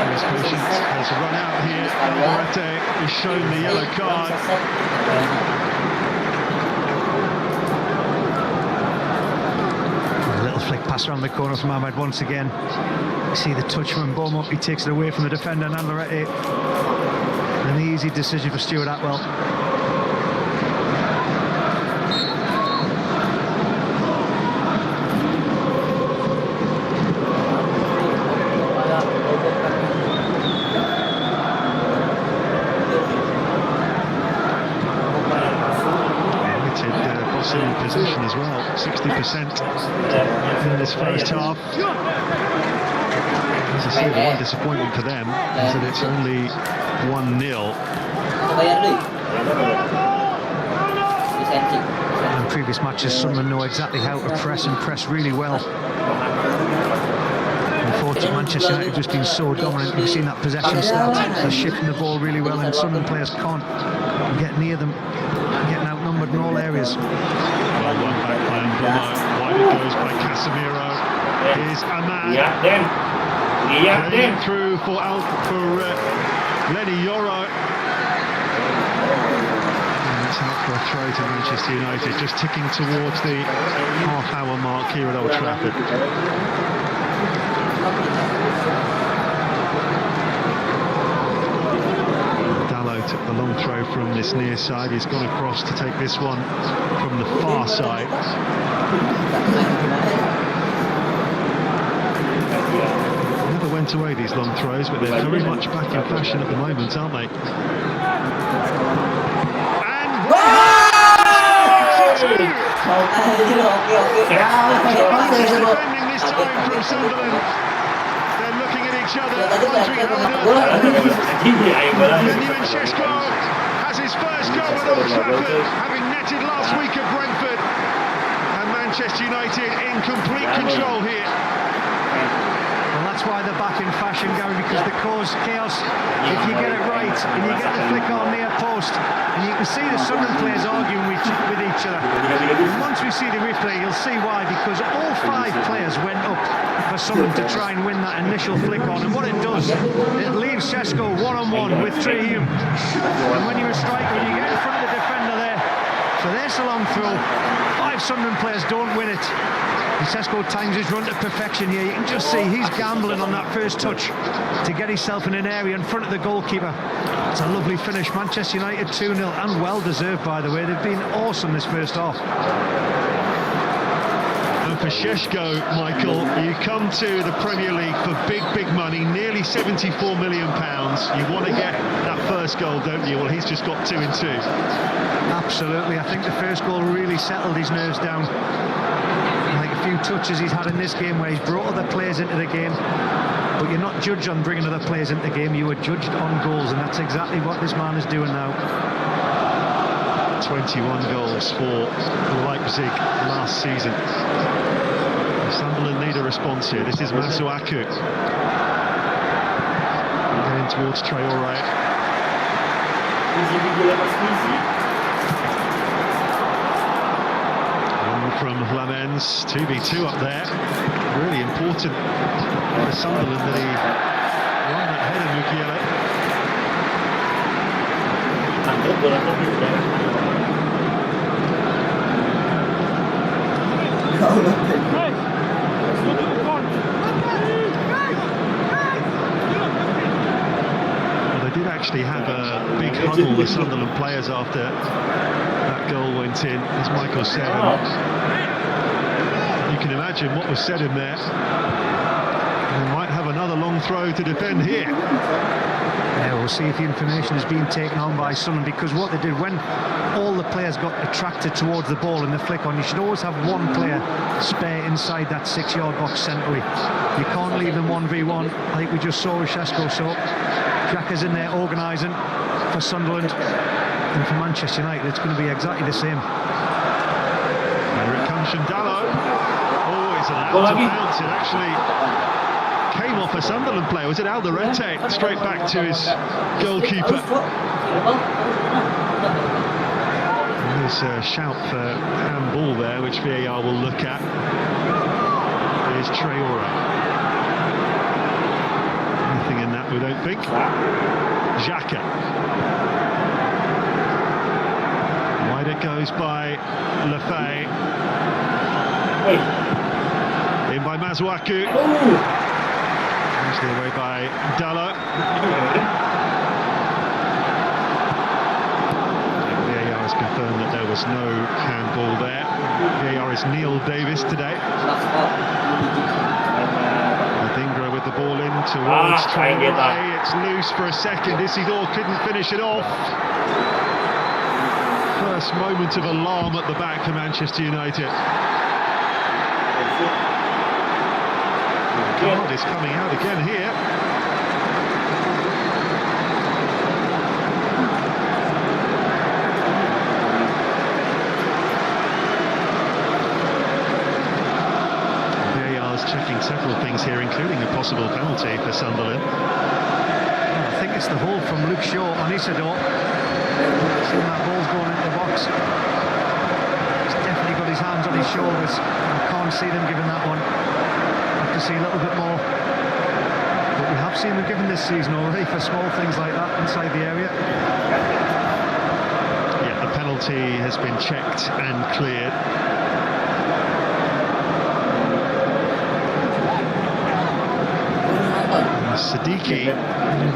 His patience has run out here. Alderete is shown the yellow card. A little flick pass around the corner from Ahmed once again. You see the touch from Bournemouth, he takes it away from the defender, Nandarete. An easy decision for Stuart Atwell. Limited possession as well, 60% in this first half. As I say, the one disappointment for them is that it's only 1-0. In previous matches, Sunderland know exactly how to press and press really well. Unfortunately, Manchester United have just been so dominant. You've seen that possession stat. They're shifting the ball really well, and Sunderland players can't get near them, getting outnumbered in all areas. Well done back by Mboma. Wide it goes by Casemiro. Here's Ahmad. Playing it through for Lenny Yoro. And it's out for a throw to Manchester United, just ticking towards the half-hour mark here at Old Trafford. Dalot took the long throw from this near side. He's gone across to take this one from the far side. Never went away, these long throws, but they're very much back in fashion at the moment, aren't they? And defending this time from Sunderland. They're looking at each other, wondering how on earth. Francesco has his first goal at Old Trafford, having netted last week at Brentford. And Manchester United in complete control here. Well, that's why they're back in fashion, Gary, because they cause chaos if you get it right and you get the flick on near post. And you can see the Sunderland players arguing with each other. And once we see the replay, you'll see why, because all 5 players went up for Sunderland to try and win that initial flick on. And what it does, it leaves Šeško one-on-one with Trahim. And when you're a striker, you get in front of the defender there. So there's a long throw. 5 Sunderland players don't win it. And Šeško times his run to perfection here. You can just see he's gambling on that first touch to get himself in an area in front of the goalkeeper. It's a lovely finish. Manchester United 2-0, and well deserved, by the way. They've been awesome this first half. And for Šeško, Michael, you come to the Premier League for big money, nearly £74 million. You want to get that first goal, don't you? Well, he's just got 2 and 2. Absolutely. I think the first goal really settled his nerves down. Like a few touches he's had in this game where he's brought other players into the game. But you're not judged on bringing other players into the game, you were judged on goals, and that's exactly what this man is doing now. 21 goals for Leipzig last season. Sunderland need a response here. This is Masuaku. Getting towards Traore. From Lamens, 2v2 up there. Really important for Sunderland that he won that header, Well, they did actually have a big huddle, the Sunderland players, after that goal went in, as Michael said. You can imagine what was said in there. They might have another long throw to defend here. Yeah, we'll see if the information is being taken on by Sunderland, because what they did when all the players got attracted towards the ball in the flick on, you should always have one player spare inside that 6-yard box centrally. You can't leave them 1v1 like we just saw with Šeško. So Xhaka's in there organising for Sunderland, and for Manchester United it's going to be exactly the same. Here it comes from Dalot. Always allowed to bounce. It actually came off a Sunderland player. Was it Alderete? Straight back to his goalkeeper. There's a shout for handball there, which VAR will look at. Here's Traore. Nothing in that, we don't think. Xhaka. Wide it goes by Lefay. In by Masuaku. Cleared away by Dallo. VAR has confirmed that there was no handball there. VAR is Neil Davis today. Adingra with the ball in towards Traoré. It's loose for a second. Isidore couldn't finish it off. First moment of alarm at the back for Manchester United. God is coming out again here. VAR's checking several things here, including a possible penalty for Sunderland. I think it's the hold from Luke Shaw on Isidore. Seeing that ball's going into the box. He's definitely got his hands on his shoulders. I can't see them giving that one. Have to see a little bit more. But we have seen them given this season already for small things like that inside the area. Yeah, the penalty has been checked and cleared. Siddiqui,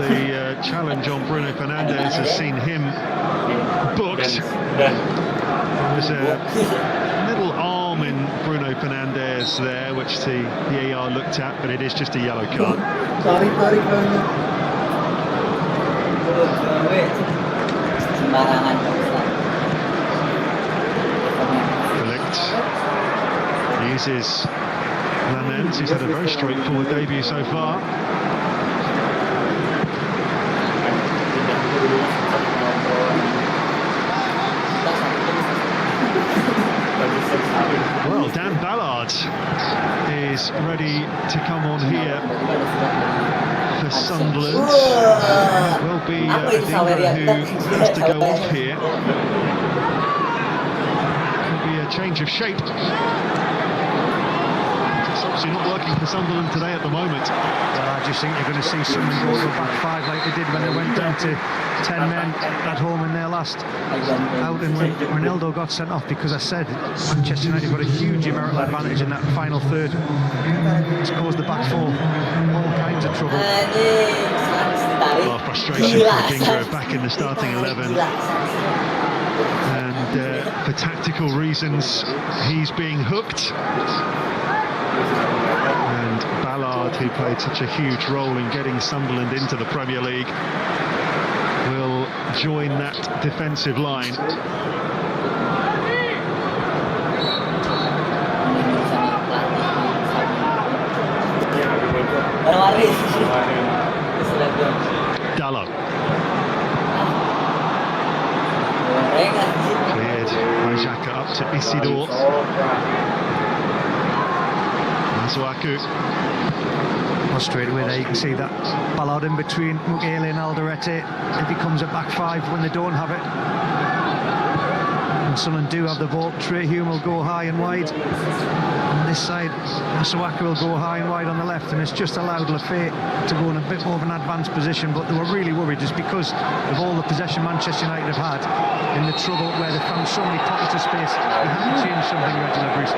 the challenge on Bruno Fernandes, has seen him booked. There was a little arm in Bruno Fernandes there, which the VAR looked at, but it is just a yellow card. Collect uses Lamens, who's had a very straightforward debut so far. Well, Dan Ballard is ready to come on here for Sunderland. It will be Adingra who has to go off here. Could be a change of shape. It's obviously not working for Sunderland today at the moment. Well, I just think you're going to see someone go to a back five like they did when they went down to 10 men at home in their last outing when Ronaldo got sent off, because I said Manchester United got a huge numerical advantage in that final third. It's caused the back four all kinds of trouble. Oh, frustration for Adingra back in the starting 11. And for tactical reasons, he's being hooked. And Ballard, who played such a huge role in getting Sunderland into the Premier League, will join that defensive line. Dallo. Cleared by Xhaka up to Isidore. Masuaku. Well, straight away there you can see that Ballard in between Mukiele and Alderete. It becomes a back five when they don't have it. When Sunderland do have the ball, Trey Hume will go high and wide. On this side, Masuaku will go high and wide on the left, and it's just allowed Lafay to go in a bit more of an advanced position. But they were really worried just because of all the possession Manchester United have had in the trouble where they found so many pockets of space. They have to change something, Reginald Bruce.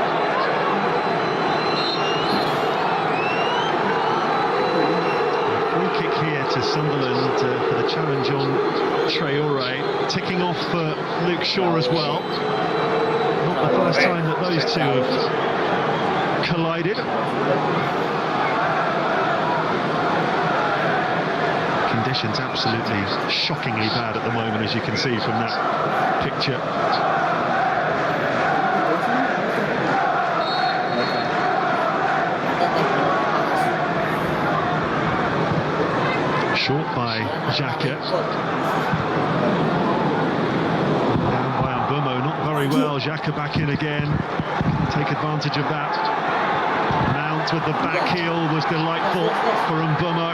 To Sunderland for the challenge on Traoré, ticking off for Luke Shaw as well. Not the first time that those two have collided. Conditions absolutely shockingly bad at the moment, as you can see from that picture. Short by Xhaka. Down by Mbumo, not very well. Xhaka back in again. Take advantage of that. Mount with the back heel was delightful for Mbumo.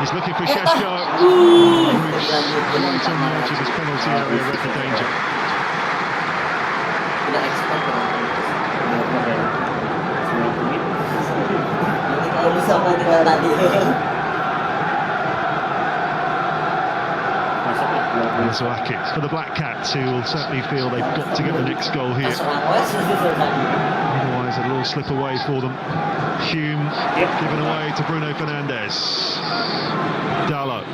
He's looking for Šeško. Right on the edge of his penalty area, read the danger. Masuaku for the Black Cats, who will certainly feel they've got to get the next goal here. Otherwise realised it'll all slip away for them. Hume given away to Bruno Fernandes. Dalot.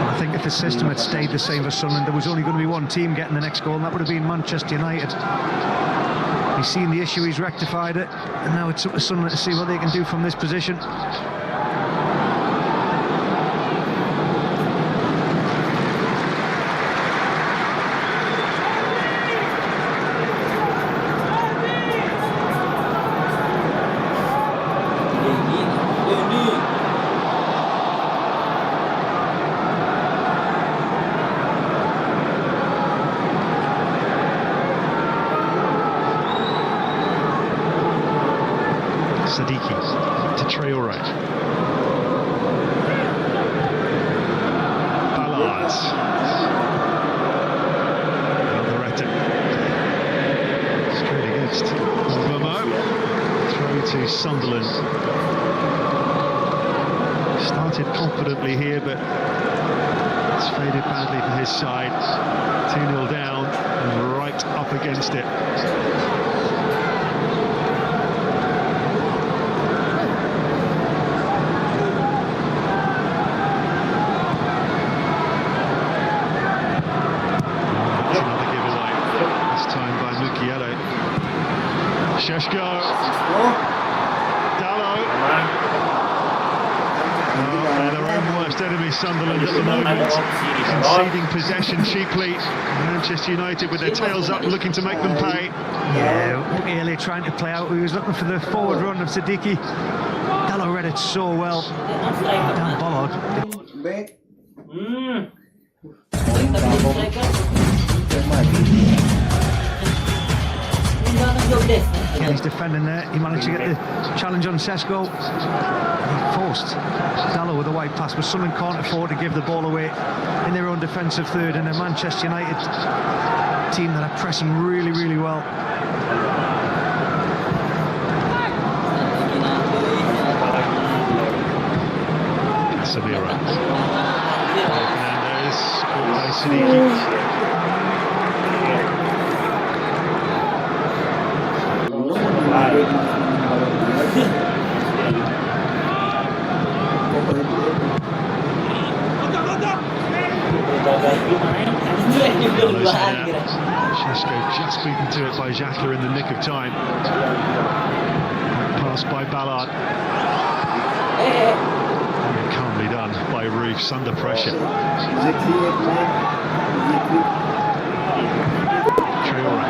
I think if the system had stayed the same for Sunderland, there was only going to be one team getting the next goal, and that would have been Manchester United. He's seen the issue, he's rectified it, and now it's up to Sunderland to see what they can do from this position. Sadiki to Traore. Ballard. Alderete. Straight against Bomo. Throw to Sunderland. Started confidently here, but it's faded badly for his side. 2-0 down and right up against it. Sheshko. Dalot. They're their own worst enemy, Sunderland, at the moment. Conceding possession cheaply. Manchester United with their tails up, looking to make them pay. Yeah, really trying to play out. He was looking for the forward run of Sadiki. Dalot read it so well. Dan Ballard. Yeah, he's defending there. He managed to get the challenge on Sesko. He forced Dalot with a wide pass, but Sunderland can't afford to give the ball away in their own defensive third, and a Manchester United team that are pressing really, really well. Casemiro. Fernandes. Caught by Sadiki. Šeško just beaten to it by Xhaka in the nick of time. Passed by Ballard. Calmly done by Roofs under pressure. Traore.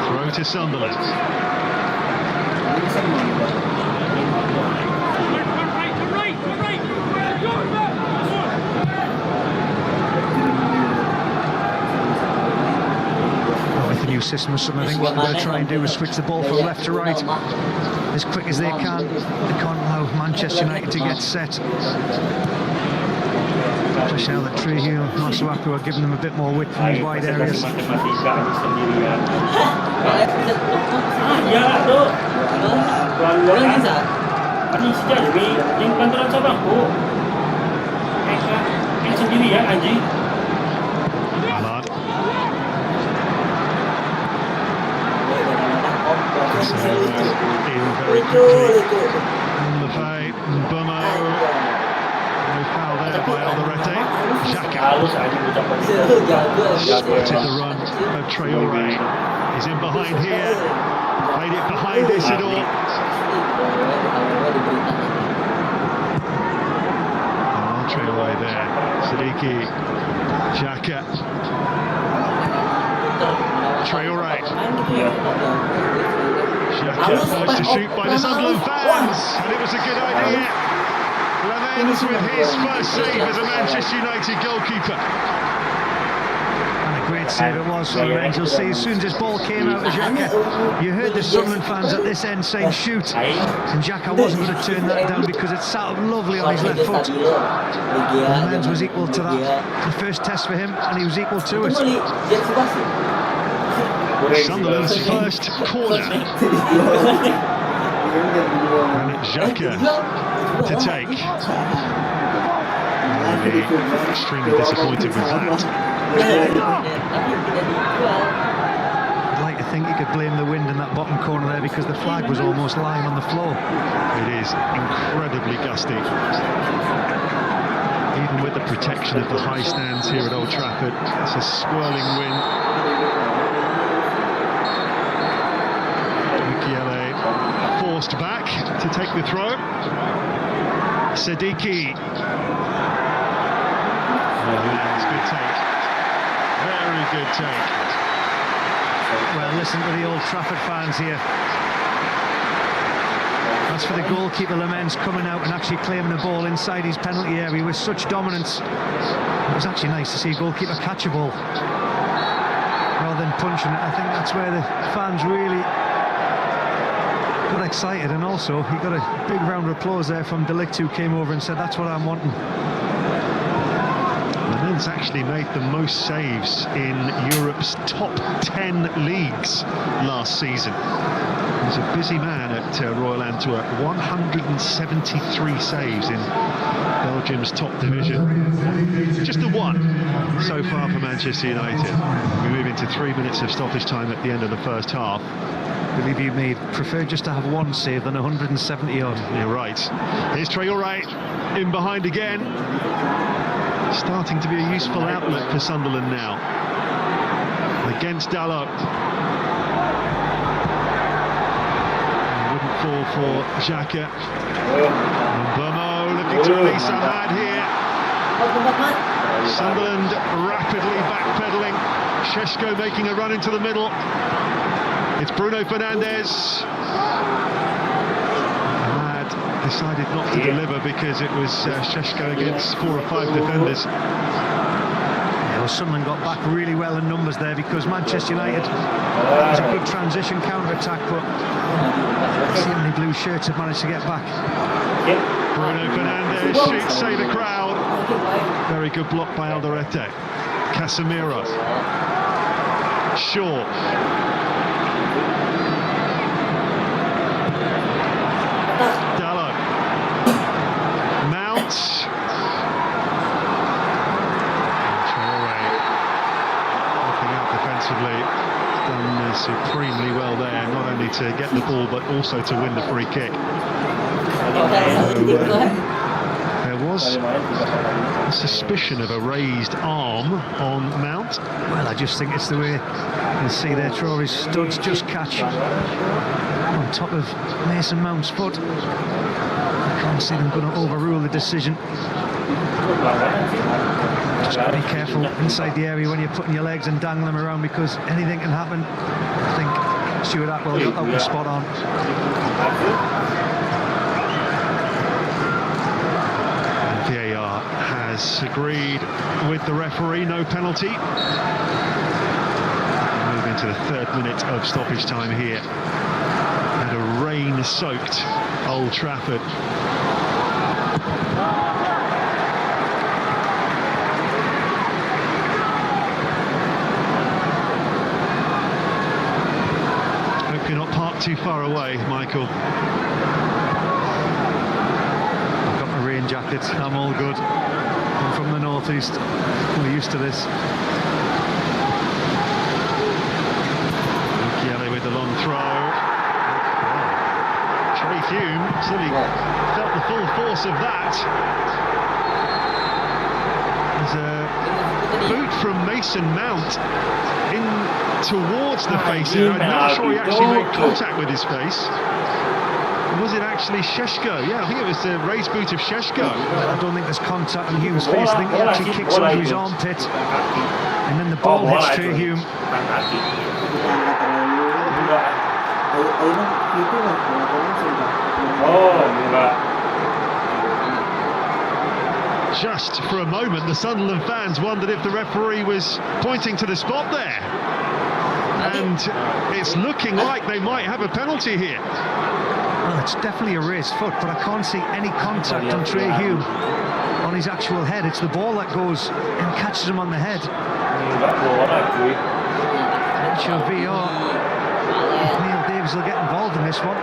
Throw to Sunderland. New system or something. I think what they're going to try and do is switch the ball from left to right as quick as they can. They can't allow Manchester United to get set. Especially now that Trujillo and Masuaku are giving them a bit more width in these wide areas. In very quickly on the fade, Bomo. No foul there by Alderete. Xhaka spotted the run of Traore. He's in behind here. Played it behind Isidore. Traore there. Sadiki. Xhaka. Traore. Xhaka first to shoot by the Sunderland fans, and it was a good idea. Lemens with his first save as a Manchester United goalkeeper. And a great save it was for Lemens. You'll see as soon as this ball came out of Xhaka, you heard the Sunderland fans at this end saying shoot, and Xhaka wasn't going to turn that down because it sat up lovely on his left foot. Lemens was equal to that. The first test for him, and he was equal to it. Sunderland's first corner. And Xhaka to take. be extremely disappointed with that. Tapi tidak dijual. I'd like to think you could blame the wind in that bottom corner there because the flag was almost lying on the floor. It is incredibly gusty. Even with the protection of the high stands here at Old Trafford, it's a swirling wind. Mukiele forced back to take the throw. Siddiqui. That's good take. Very good take. Well, listen to the Old Trafford fans here. As for the goalkeeper, Lamens coming out and actually claiming the ball inside his penalty area with such dominance. It was actually nice to see a goalkeeper catch a ball rather than punching it. I think that's where the fans really got excited, and also he got a big round of applause there from Delict, who came over and said, "That's what I'm wanting." Lamens actually made the most saves in Europe's top 10 leagues last season. He was a busy man at Royal Antwerp. 173 saves in Belgium's top division. Just the one so far for Manchester United. We move into 3 minutes of stoppage time at the end of the first half. Believe you me, prefer just to have one save than 170 odd. You're right. Here's Traoré in behind again. Starting to be a useful outlet for Sunderland now. Against Dalot. Wouldn't fall for Xhaka. Bomo looking to release Ahmad here. Sunderland rapidly backpedaling. Šeško making a run into the middle. It's Bruno Fernandes. Ahmad decided not to deliver because it was Šeško against 4 or 5 defenders. Yeah, well, Sunderland got back really well in numbers there because Manchester United, it was a good transition counter-attack, but the only blue shirts have managed to get back. Bruno Fernandes shoots, say the crowd. Very good block by Alderete. Casemiro. Shaw. Dalot. Mount. Traoré looking out defensively. Done supremely well there, not only to get the ball but also to win the free kick. There was a suspicion of a raised arm on Mount. Well, I just think it's the way you see there, Traoré's studs just catch on top of Mason Mount's foot. I can't see them going to overrule the decision. Just got to be careful inside the area when you're putting your legs and dangling them around because anything can happen. I think Stuart Atwell got that one spot on. VAR has agreed with the referee, no penalty. Move into the 3rd minute of stoppage time here at a rain-soaked Old Trafford. Hope you're not parked too far away, Michael. Rain jackets, I'm all good. I'm from the northeast, we're used to this. Mukiele with the long throw. Trey Hume certainly felt the full force of that. There's a boot from Mason Mount in towards the face here. I'm not sure he actually made contact with his face. Was it actually Šeško? Yeah, I think it was the raised boot of Šeško. I don't think there's contact on Hume's face. I think he actually kicks onto his armpit and then the ball hits Trey Hume. Just for a moment, the Sunderland fans wondered if the referee was pointing to the spot there. And it's looking like they might have a penalty here. Well, it's definitely a raised foot, but I can't see any contact on Trey Hume on his actual head. It's the ball that goes and catches him on the head. Not sure VR. Neil Davies will get involved in this one.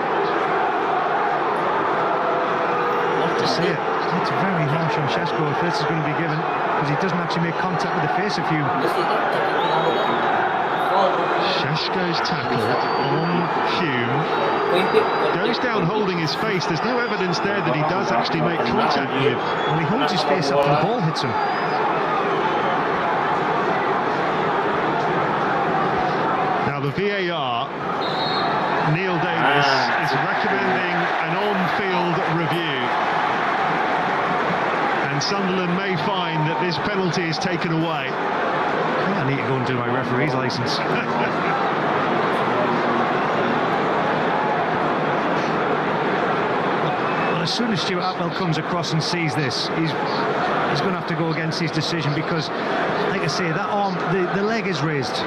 to see it. It's very harsh on Šeško if this is going to be given, because he doesn't actually make contact with the face of Hume. Šeško's tackle on Hume goes down holding his face. There's no evidence there that he does actually make contact with. Well, he holds his face up and the ball hits him. Now the VAR, Neil Davis is recommending an on-field review, and Sunderland may find that this penalty is taken away. I need to go and do my referee's licence. Well, as soon as Stuart Atwell comes across and sees this, he's going to have to go against his decision, because, like I say, that arm, the leg is raised.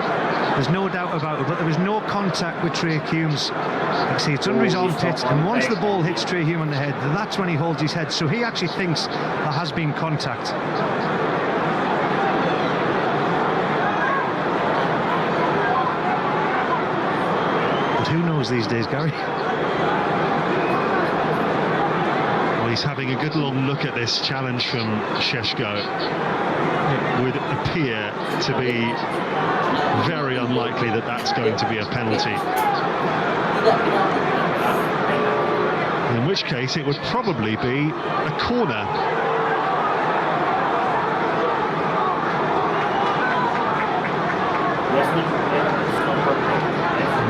There's no doubt about it, but there was no contact with Trey Hume's. Like I say, it's under his armpit, and once the ball hits Trey Hume on the head, that's when he holds his head. So he actually thinks there has been contact. Who knows these days, Gary? Well, he's having a good long look at this challenge from Šeško. It would appear to be very unlikely that that's going to be a penalty. In which case it would probably be a corner.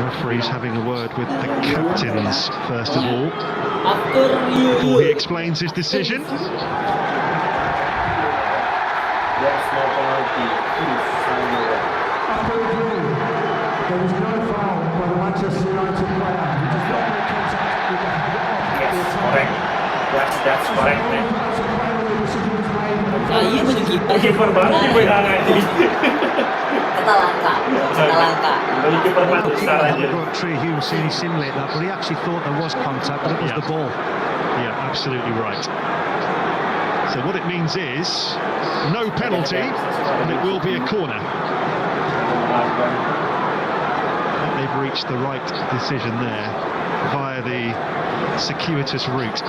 Referee's having a word with the captains first of all before he explains his decision. There's no penalty. After review, there was no foul by the Manchester United player. He does not make contact with the head of the Correct. That's correct, man. Iya menunjukkan Kiper baru dipegang aja. kata langka. Bagi kiper baru besar aja. Trey Hume seeing he simulate that, but he actually thought there was contact, but it was the ball. Yeah, absolutely right. So what it means is no penalty, and it will be a corner. They've reached the right decision there via the circuitous route.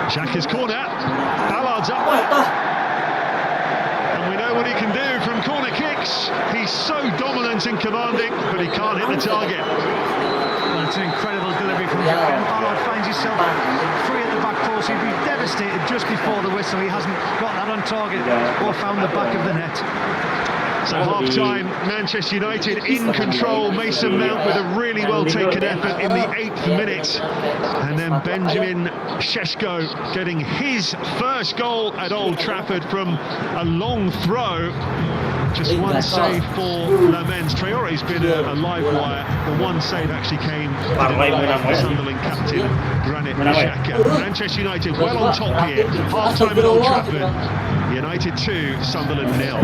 Xhaka's corner, Ballard's up there. And we know what he can do from corner kicks. He's so dominant and commanding, but he can't hit the target. Well, it's an incredible delivery from Xhaka, and Ballard finds himself free at the back post. He'd be devastated just before the whistle. He hasn't got that on target or found the back of the net. So half-time, Manchester United in control. Mason Mount with a really well-taken effort in the 8th minute. And then Benjamin Šeško getting his first goal at Old Trafford from a long throw. Just one save for Lamens. Traore's been a live wire. The one save actually came from Sunderland captain Granit Xhaka. Manchester United well on top here. Half-time at Old Trafford. United 2, Sunderland 0.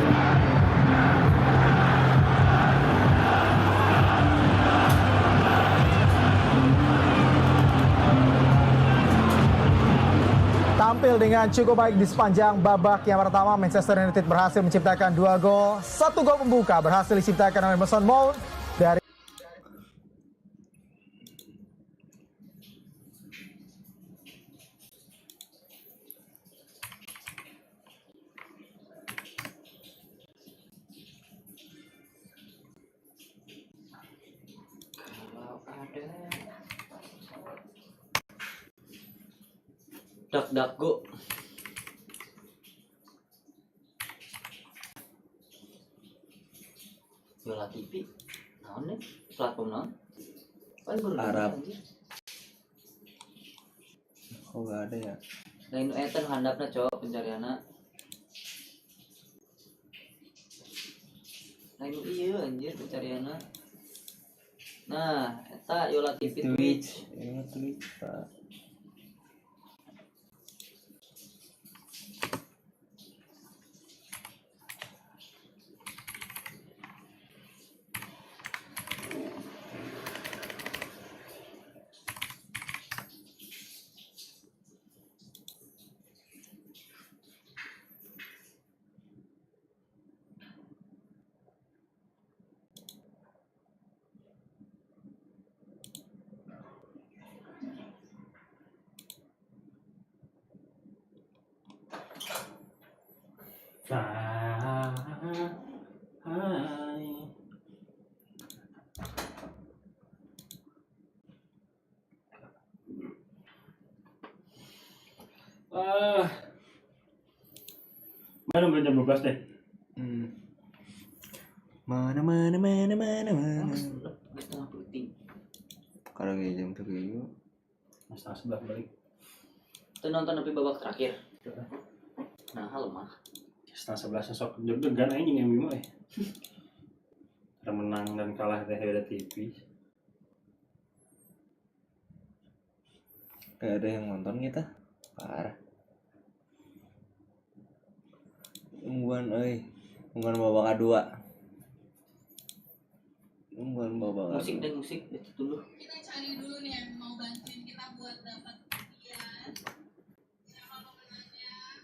Tampil dengan cukup baik di sepanjang babak yang pertama, Manchester United berhasil menciptakan 2 gol. 1 gol pembuka berhasil diciptakan oleh Mason Mount dari Dak go. Yola TV. Naon nih? Platform naon? Kan baru Arab. anjir. Oh, nggak ada ya. Lain eta nu handapna cowok pencarianna. Lain ieu anjir pencarianna. Nah, eta Yola TV Twitch. Twitch, Pak. Hai. Mana jam 12 deh. Mana. Setengah putih. Kalau jam 7. Setengah 11 balik. Itu nonton tapi babak terakhir. Nah, lemah. Setengah 11 sok deg-degan anjing MU mah. Menang dan kalah teh beda tipis. Gak ada yang nonton kita. Parah. Ungguan babak kedua. Ungguan babak Musik dan musik itu dulu. Kita cari dulu nih yang mau bantuin kita buat dapat hadiah. Siapa pemenangnya?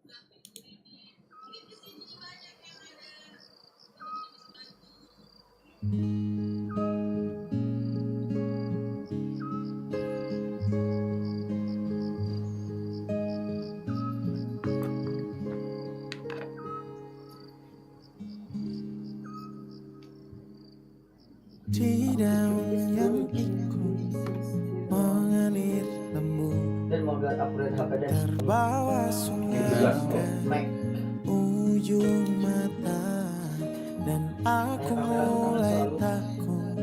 Buat minggu ini. Mungkin di sini banyak yang ada. Di daun yang ikut mengalir lembut, Dan mau lihat upgrade HP dan terbawa sungai ke ujung mata, dan aku mulai takut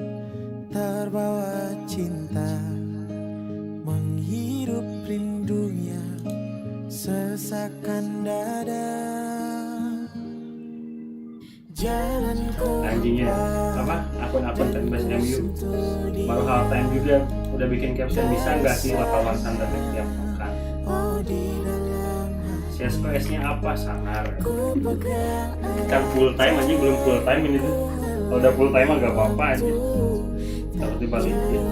terbawa cinta, menghirup rindunya sesakan dada. Anjingnya apa akun-akun fanbase MU baru half time juga udah bikin caption, bisa nggak sih lawan Thunder tiap pekan. CSKS nya apa sangar kan full time anjing, belum full time ini tuh. Kalau udah full time mah gak apa-apa aja kalau dibalikin.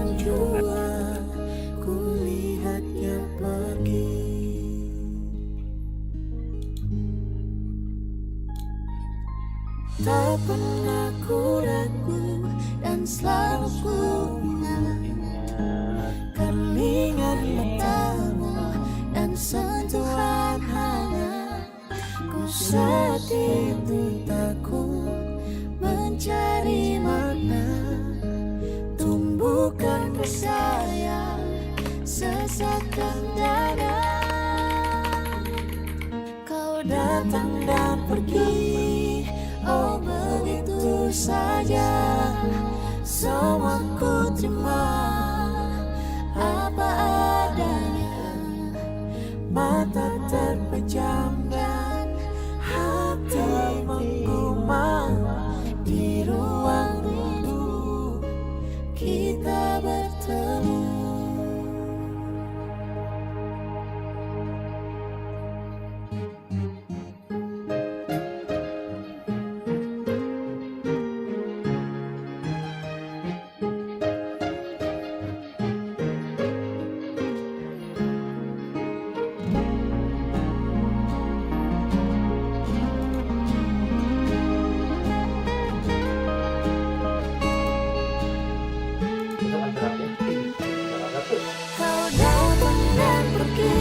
Tak pernah ku ragu dan selalu ku ingat kelingan matamu dan sentuhan hangat. Ku saat itu takut mencari makna, tumbuhkan rasa yang sesatkan dada. Kau datang dan pergi, oh begitu saja, semua ku terima apa adanya. Mata terpejam dan hati menggumam, di ruang rindu kita bertemu. Kau datang dan pergi,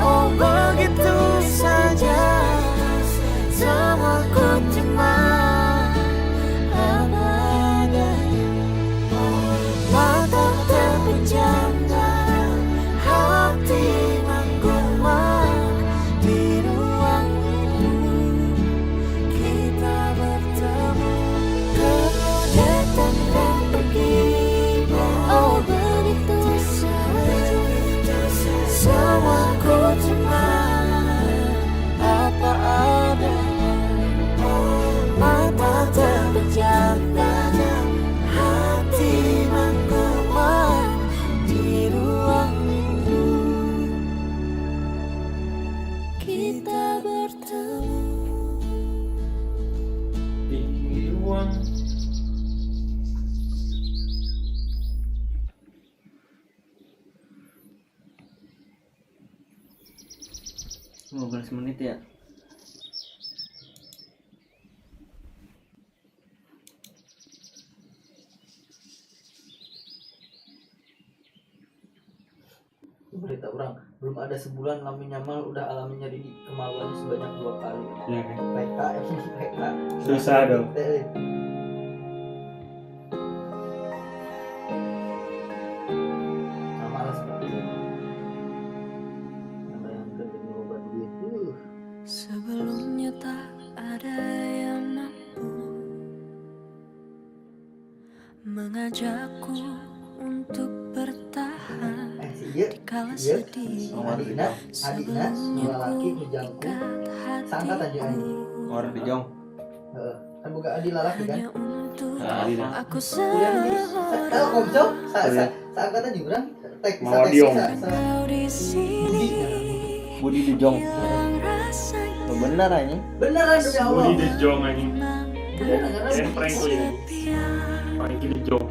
oh begitu saja, semua ku terima apa adanya. Mata terpejam dan hati menggumam, di ruang rindu kita bertemu. Kau datang dan pergi, oh begitu saja, semua ku terima apa adanya. Mata terpejam dan hati menggumam, di ruang rindu kita bertemu. Di ruang 15 menit ya. berita orang belum ada sebulan Lamin Yamal udah alami nyeri di kemaluannya sebanyak 2 kali. Ya kan. PK PK Susah dong. Sama lah seperti itu. Nama yang demi obat duit. Sebelumnya tak ada yang mampu mengajakku untuk bertahan di kala sedih. Adina dua laki hujangku sangkat aja ini. Orang di Jong. Kan buka adi lalaki kan. Adina aku Kuliah di Komco sangkat aja orang tek Mau diong. di sini Budi di Jong. Oh, bener aja. Beneran demi Allah. Budi De Jong anjing. Beneran Keren prank tuh ini. Frankie De Jong.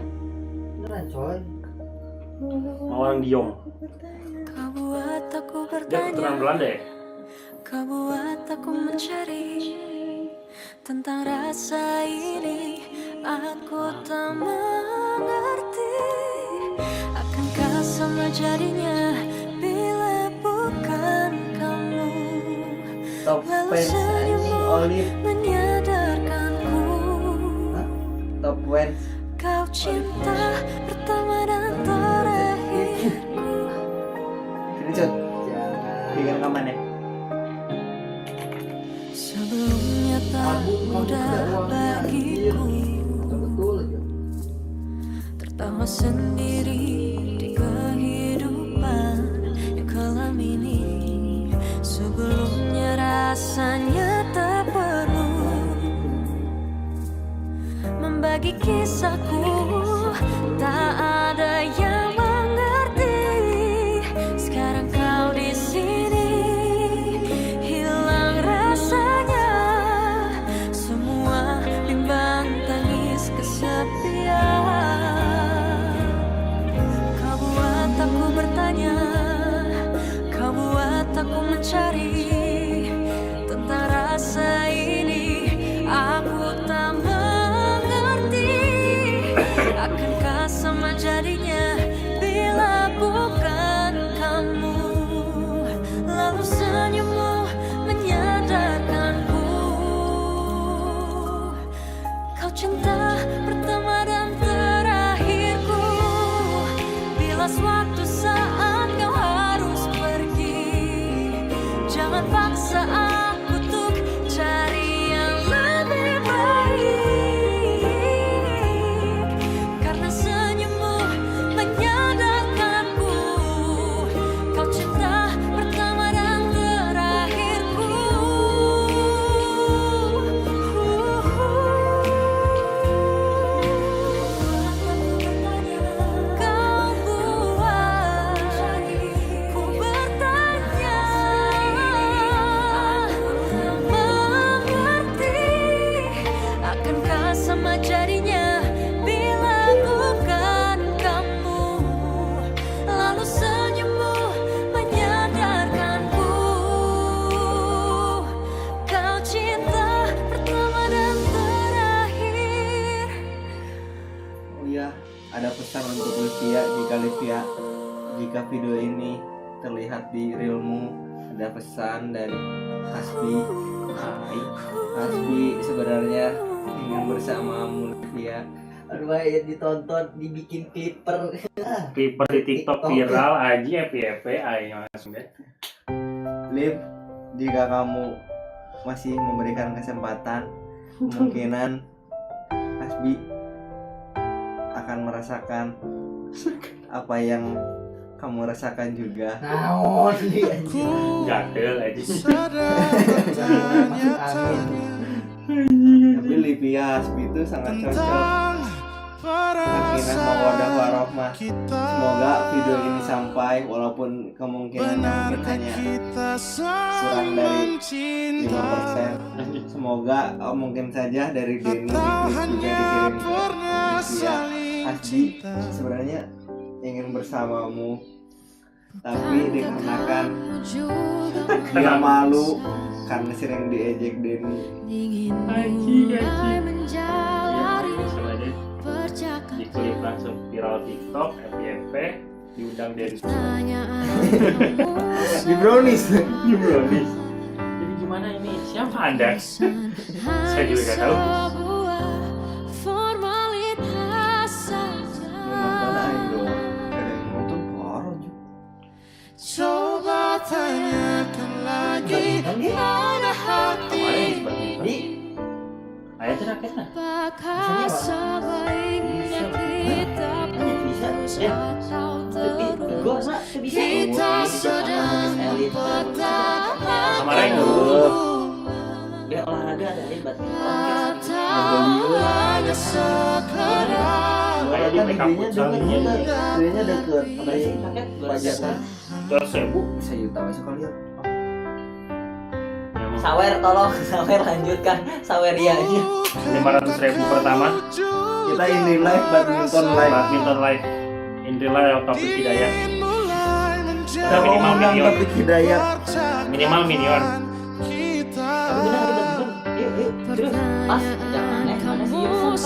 beneran coy. Mau orang Diong. Kau buat aku Dia keturunan bertanya, Belanda ya? kau buat aku mencari tentang rasa ini. Aku tak mengerti akankah sama jadinya bila bukan kamu. Top Lalu fans senyummu Olive. menyadarkanku Top fans. kau cinta pertama dan terakhirku. Sini Cut. Bikin rekaman ya. Sebelumnya tak mudah bagiku Betul aja. tertawa sendiri di kehidupan yang kelam ini. Sebelumnya rasanya tak perlu membagi kisahku, tak ada yang mengerti. Sekarang kau di sini, hilang rasanya semua bimbang tangis kesepian. Kau buat aku bertanya, kau buat aku mencari tentang rasa ini. Aku tak mengerti akankah sama jadinya bila bukan kamu. Lalu senyummu menyadarkanku kau cinta pertama dan terakhirku. Bila suatu saat kau harus pergi, jangan paksa aku untuk cari yang lebih baik. Karena senyummu menyadarkanku kau cinta pertama dan terakhirku. Kau buat ku bertanya, mengerti akankah sama jadinya bila bukan kamu. Lalu senyummu menyadarkanku kau cinta pertama dan terakhir. Oh iya, ada pesan untuk Livia. Jika video ini terlihat di realmu, ada pesan dari Hasbi. Hasbi sebenarnya ingin bersamamu Livia. Aduh ya ditonton dibikin clipper. Clipper di TikTok viral aja FYP ayo langsung deh. Liv, jika kamu masih memberikan kesempatan, kemungkinan Hasbi akan merasakan apa yang kamu rasakan juga. Naon nih anjing. Gatel aja. Amin. Tapi Livia Hasbi itu sangat cocok. Sakinah mawaddah warahmah. Semoga video ini sampai walaupun kemungkinannya mungkin hanya kurang dari 5%. Semoga mungkin saja dari Denny juga dikirim ke Livia. Hasbi sebenarnya ingin bersamamu, tapi dikarenakan dia malu karena sering diejek Denny. Di klip langsung viral TikTok FYP diundang Dennis. Di brownies. Di brownies. Jadi gimana ini? Siapa Anda? Saya juga nggak tahu. Coba tanyakan lagi pada hati, Ayah terakhir lah. apakah sebaiknya kita putus atau terus? Kita sedang bertahan Dia olahraga ada hebat. atau hanya sekedar Kayak di make up Gedenya deket. Apa sih paket? Pajaknya 2.000. sejuta masuk kali ya. Sawer tolong, sawer lanjutkan sawerianya. 500.000 pertama. Kita ini live badminton live. Badminton live. Intilah Taufik Hidayat. Kita mau undang Taufik Hidayat. Minimal minion. Tapi benar kita betul. Yuk, terus pas jangan aneh mana sih Yusan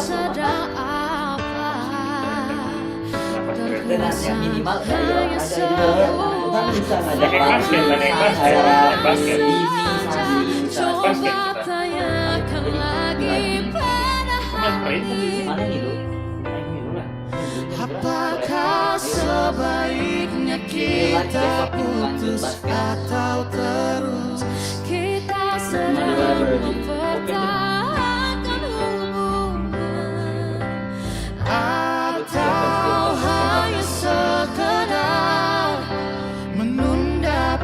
pas dengan yang minimal dari olahraga juga ya. Kita bisa ngajak basket, basket. Mana nih lu? apakah sebaiknya kita putus atau terus? Kita sedang mempertahankan hubungan atau hanya sekedar menunda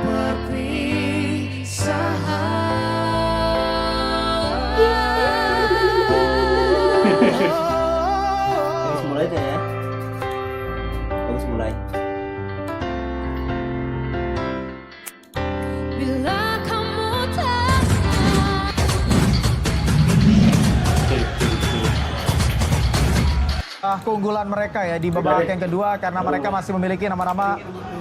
Bagus mulai deh ya. Bagus mulai. bila kamu tak keunggulan mereka ya di babak yang kedua karena mereka masih memiliki nama-nama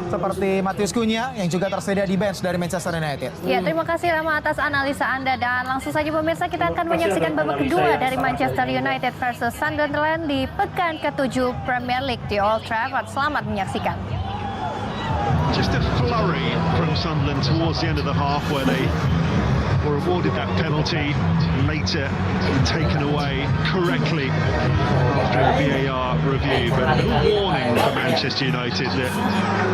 seperti Matius Cunha yang juga tersedia di bench dari Manchester United. Ya, terima kasih Rama atas analisa Anda dan langsung saja pemirsa kita akan menyaksikan babak kedua dari Manchester United versus Sunderland di pekan ke-7 Premier League di Old Trafford. Selamat menyaksikan. Just a flurry from Sunderland towards the end of the half where they were awarded that penalty, later taken away correctly after a VAR review. But a warning for Manchester United that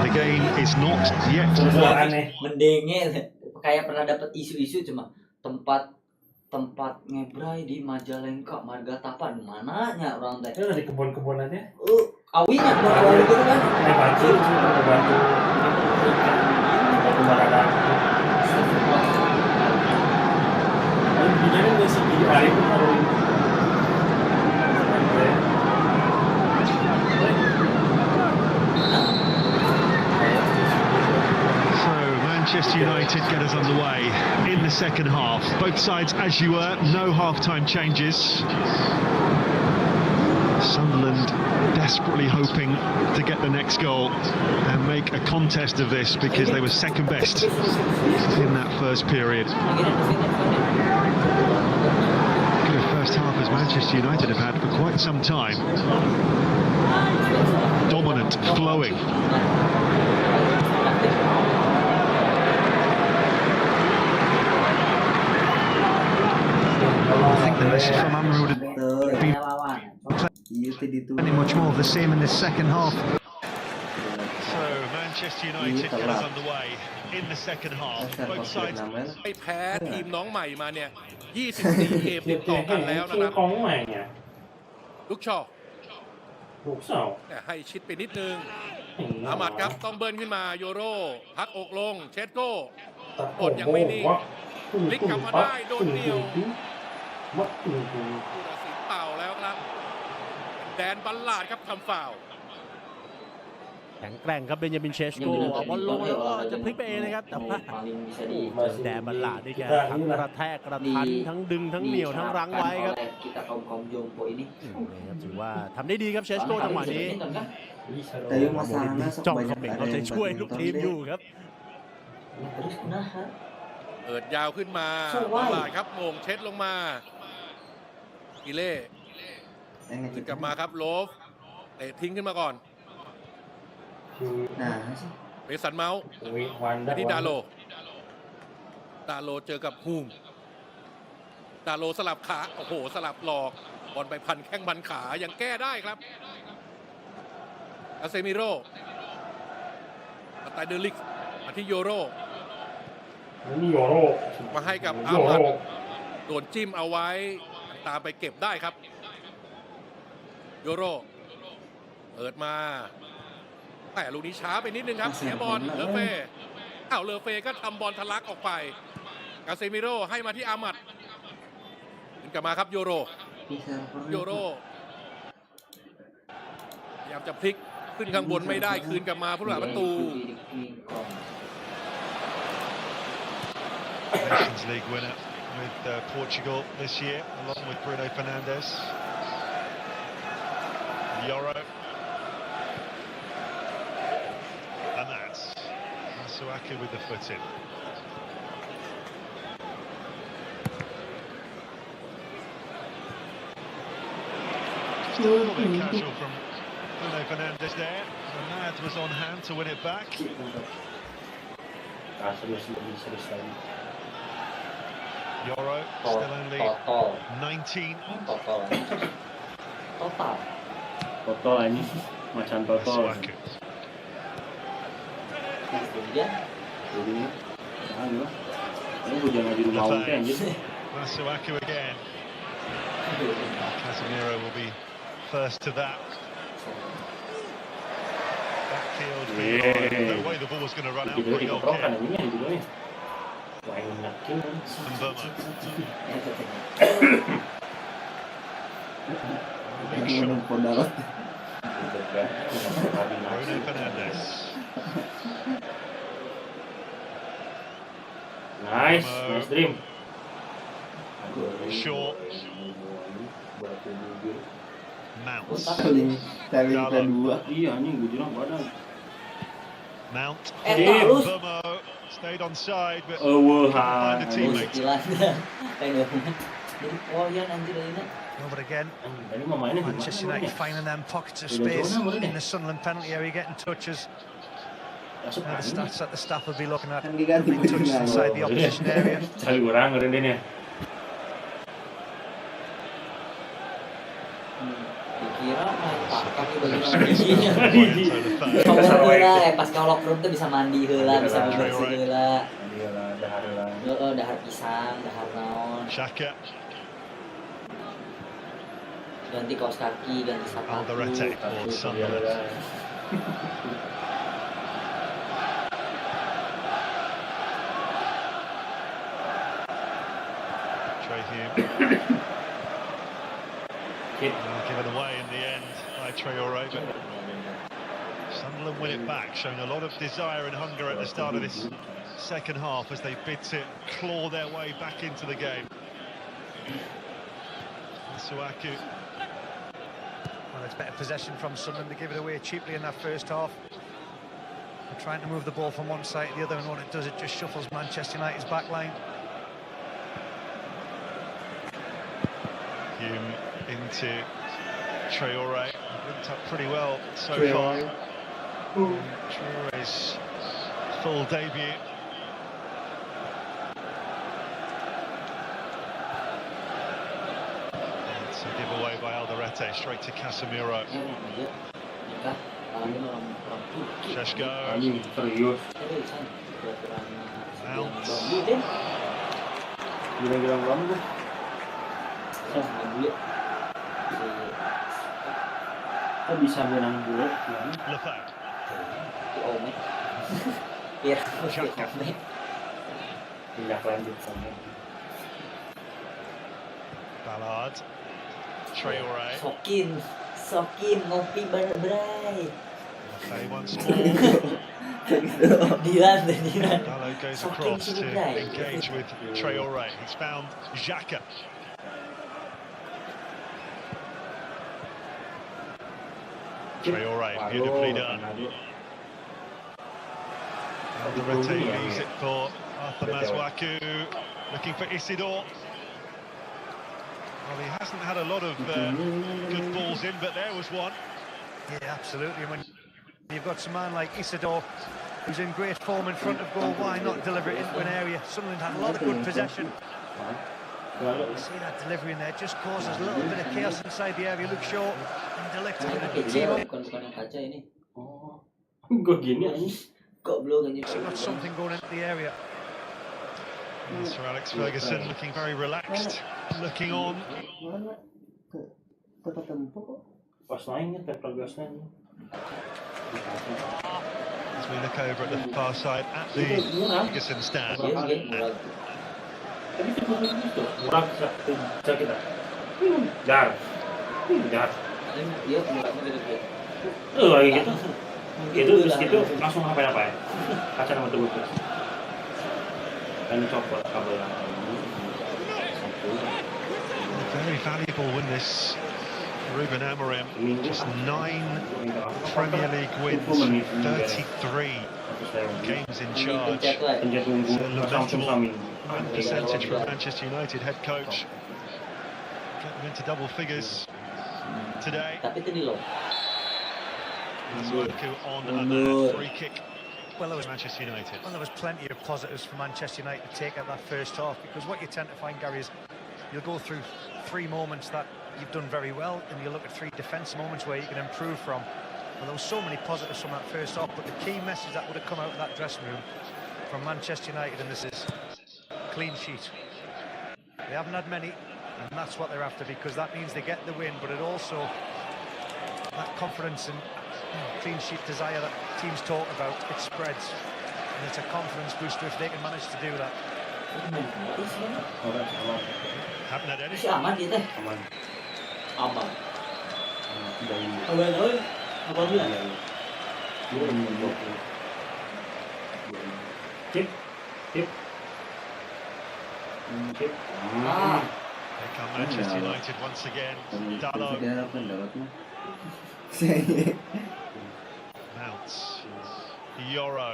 the game is not yet won. Mendenge kayak pernah dapat isu-isu cuma tempat ngebrai di Majalengka, Margatapan, mananya orang teh? Itu dari kebun-kebun aja. Awinya kebun gitu kan? Naik batu, batu barada. Lalu nggak sih di hari itu kalau Manchester United get us underway in the second half. Both sides, as you were, no half-time changes. Sunderland desperately hoping to get the next goal and make a contest of this because they were second best in that first period. Good first half as Manchester United have had for quite some time. Dominant, flowing. I think the message from Amra would have been much more of the same in the second half. So Manchester United get us underway in the second half. Both sides. ไปแพ้ทีมน้องใหม่มาเนี่ย 24 เกมติดต่อกันแล้วนะครับ ของใหม่เนี่ย ลูกชอ ลูกสาว ให้ชิดไปนิดนึงอามัดครับต้องเบิร์นขึ้นมาโยโร่พักอกลงเชสโก้กดยังไม่นิ่งพลิกกลับมาได้โดนเดียวผู้ตัดสินเป่าแล้วครับแดนบัลลาดครับทำฟาวล์ แข็งแกร่งครับเบนจามินเชสโกเอาบอลลงแล้วก็จะพลิกไปเองนะครับแต่ว่าแดนบัลลาดนี่แกทั้งกระแทกกระทันทั้งดึงทั้งเหนี่ยวทั้งรั้งไว้ครับถือว่าทำได้ดีครับเชสโกจังหวะนี้จ้องคอมเมนต์เขาจะช่วยลูกทีมอยู่ครับเปิดยาวขึ้นมาบัลลาดครับโมงเช็ดลงมากิเล่กลับมาครับโลฟเตะทิ้งขึ้นมาก่อน Nah sih. เมสันเมาส์ วัน ไปที่ดาโลเจอกับฮูมดาโลสลับขาโอ้โหสลับหลอกบอลไปพันแข้งพันขายังแก้ได้ครับอาเซมิโร่มาตายเดลิกมาที่โยโร นี่โยโร มาให้กับอามัดโดนจิ้มเอาไว้ตามไปเก็บได้ครับโยโรเปิดมาแต่ลูกนี้ช้าไปนิดนึงครับเสียบอลเลอเฟ่เลอเฟ่ก็ทำบอลทะลักออกไปกาเซมิโร่ให้มาที่อามัดขึ้นกลับมาครับโยโรพยายามจะพลิกขึ้นข้างบนไม่ได้คืนกลับมาผู้รักษาประตู Nations League winner with Portugal this year, along with Bruno Fernandes. Euro. And that's Masuaku with the foot in. Just a little bit casual from Bruno Fernandes there. Renard was on hand to win it back. Euro still only 19. Total ini macam total. Masuaku. Masuaku again. Casemiro will be first to that. Backfield, no way the ball was going to run out for a goal kick. And Burma. Bruno Fernandes. Nice dream. Short. Mount. Mount. Burma stayed on side, but behind the teammates. No, but again, Manchester United finding them pockets of space in the Sunderland penalty area, getting touches. The stats that the staff will be looking at, having touches inside the opposition area. Pas kalau krum tuh bisa mandi heula, bisa bebersih heula. Dahar pisang, dahar naon. Ganti kaos kaki, ganti sepatu. Given away in the end by Traore, but Sunderland win it back, showing a lot of desire and hunger at the start of this second half as they bid to claw their way back into the game. Masuaku. Well, it's better possession from Sunderland to give it away cheaply in that first half. They're trying to move the ball from one side to the other, and what it does, it just shuffles Manchester United's back line. Hume into Traore, linked up pretty well so far. Traore's full debut. It's a giveaway by Alderete, straight to Casemiro. Šeško. Mount. Bisa menang bulat tindak lanjut sama Ballard. Traore. Sokin ngopi berbrai. Once more. Dilan. Dallo goes across to engage with Traore. He's found Xhaka. Traore, beautifully done. Alderete leaves it for Arthur Masuaku, looking for Isidore. Well, he hasn't had a lot of good balls in, but there was one. Yeah, absolutely. You've got some man like Isidore, who's in great form in front of goal. Why not deliver it into an area? Sunderland had a lot of good possession. You see that delivery in there just causes a little bit of chaos inside the area. Look short and Delict is going to team up. Bukan yang kaca ini. Oh, kok gini aja? Kok belum aja? So got something going into the area. Sir Alex Ferguson looking very relaxed, looking on. Pas lainnya tempel gasnya. As we look over at the far side at the Ferguson stand. Tapi itu murah bisa kita. Jar. Iya, murahnya gede-gede. Kayak gitu. Itu terus gitu langsung apa-apa ya. Kaca nomor 12. Dan copot kabel yang Very valuable win this. Ruben Amorim, just 9 Premier League wins, 33 games in charge. So lamentable percentage for Manchester United head coach. Get them into double figures today. Masuaku on a free kick. Well, there was Manchester United. Well, there was plenty of positives for Manchester United to take out that first half, because what you tend to find, Gary, is you'll go through 3 moments that you've done very well, and you look at 3 defence moments where you can improve from. Well, there were so many positives from that first half, but the key message that would have come out of that dressing room from Manchester United, and this is clean sheet. They haven't had many, and that's what they're after, because that means they get the win, but it also, that confidence and clean sheet desire that teams talk about, it spreads, and it's a confidence booster if they can manage to do that. Haven't had any. Aman kita. aman. Aman. Dari Abang bilang. Tip. Here come Manchester United once again. Dalot mounts. Yoro.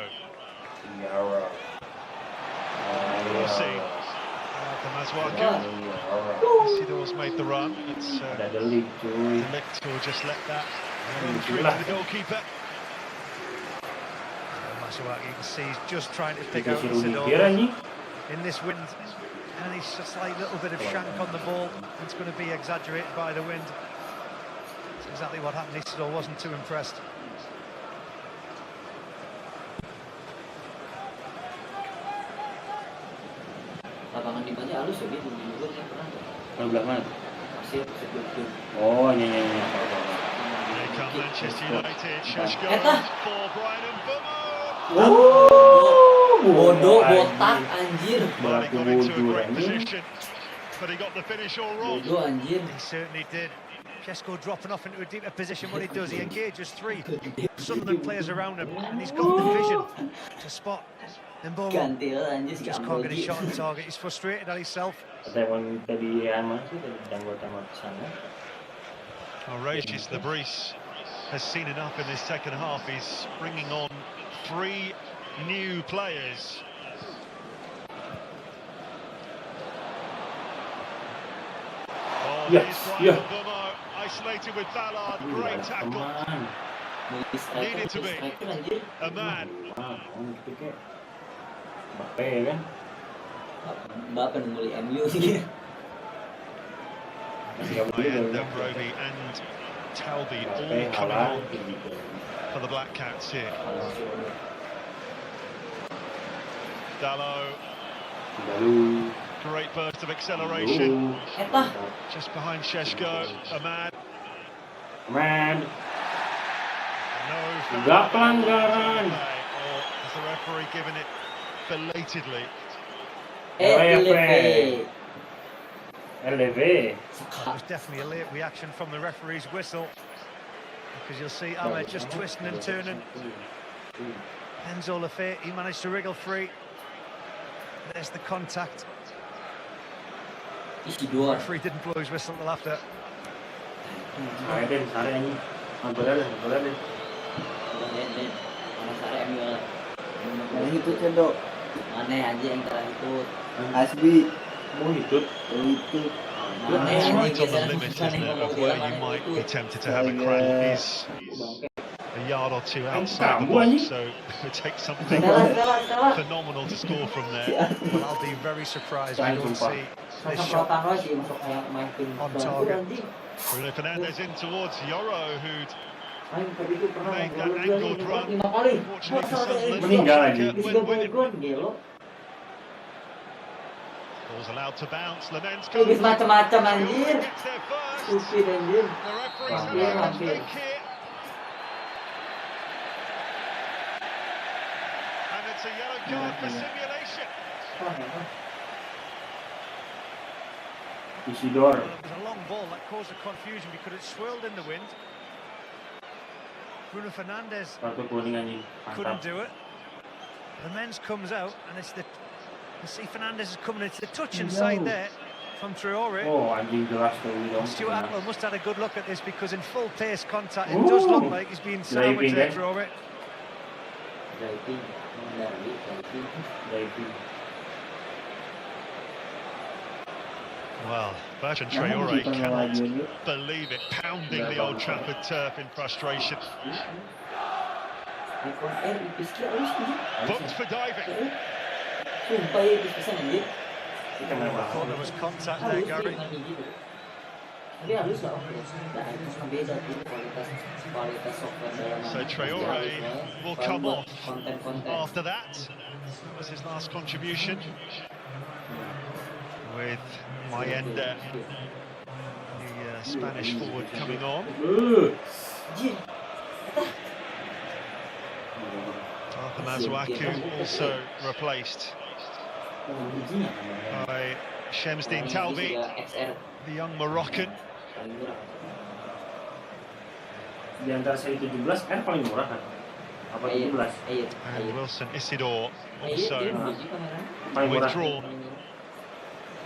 Rossi. The Masuaku. Isidore's made the run. It's Delict will just let that run through to the goalkeeper. Masuaku, you can see he's just trying to pick out Isidore in this wind, and he's just like a little bit of shank on the ball. It's going to be exaggerated by the wind. That's exactly what happened. Isidore wasn't too impressed. Lapangan di mana halus ya, di luar kan pernah. Belah mana? Masih betul. Oh, iya. Here come Manchester United. Sheshko for Brian Mbeumo. Bodoh, botak, anjir. Well, he got into a great position, but he got the finish all wrong. Bodoh, anjir. He certainly did. Sheshko dropping off into a deeper position. What he does, he engages 3 Sunderland players around him, and he's got the vision to spot Mbeumo. Just can't get a shot on target. He's frustrated at himself. Regis Lebris has seen enough in this second half. He's bringing on 3 new players. Oh, here's Brian Mbeumo, isolated with Ballard. Great tackle. Needed to be a man. Bapak nunggu MU sih. And Roby and Talby all coming on for the Black Cats here. Dalot, great burst of acceleration. Just behind Sheshko, Ahmad. No pelanggaran. Or is the referee giving it belatedly? LV. It was definitely a late reaction from the referee's whistle, because you'll see Ahmed just twisting and turning. Enzo Lafayette, he managed to wriggle free. There's the contact. The referee didn't blow his whistle until after. Yang itu cendok. Aneh aja yang telah itu. Asbi. It's right on the limit, isn't it, of where you might be tempted to have a crack. He's a yard or two outside the box, so it takes something phenomenal to score from there. Well, I'll be very surprised we don't see this shot on target. Bruno Fernandes in towards Yoro, who'd made that angled run. Unfortunately for Sunderland, went with him. Ball's allowed to bounce. Lamens goes. Macam-macam anjir. Gets there first. Stupid anjir. The referee's allowed to think here. And it's a yellow card for simulation. Isidor. Well, it was a long ball that caused a confusion because it swirled in the wind. Bruno Fernandes Kartu kuning anjing. couldn't Mantap. do it. The men's comes out, and it's the. You see Fernandes is coming. It's the touch inside there from Traore. Oh, anjing jelas tuh dong. Stuart Atwell must have had a good look at this because in full pace contact, it does look like he's been sandwiched there, Traore. Well, Bertrand Traore cannot believe it, pounding the Old Trafford turf in frustration. Booked for diving. I thought there was contact there, Gary. So Traore will come off after that. That was his last contribution. With Mayenda, the Spanish forward, coming on. Arthur Masuaku also replaced by Shemsdeen Talbi, the young Moroccan. Di antara seri 17 kan paling murah kan? Apa 17? And Wilson Isidore also Paling murah. withdrawn.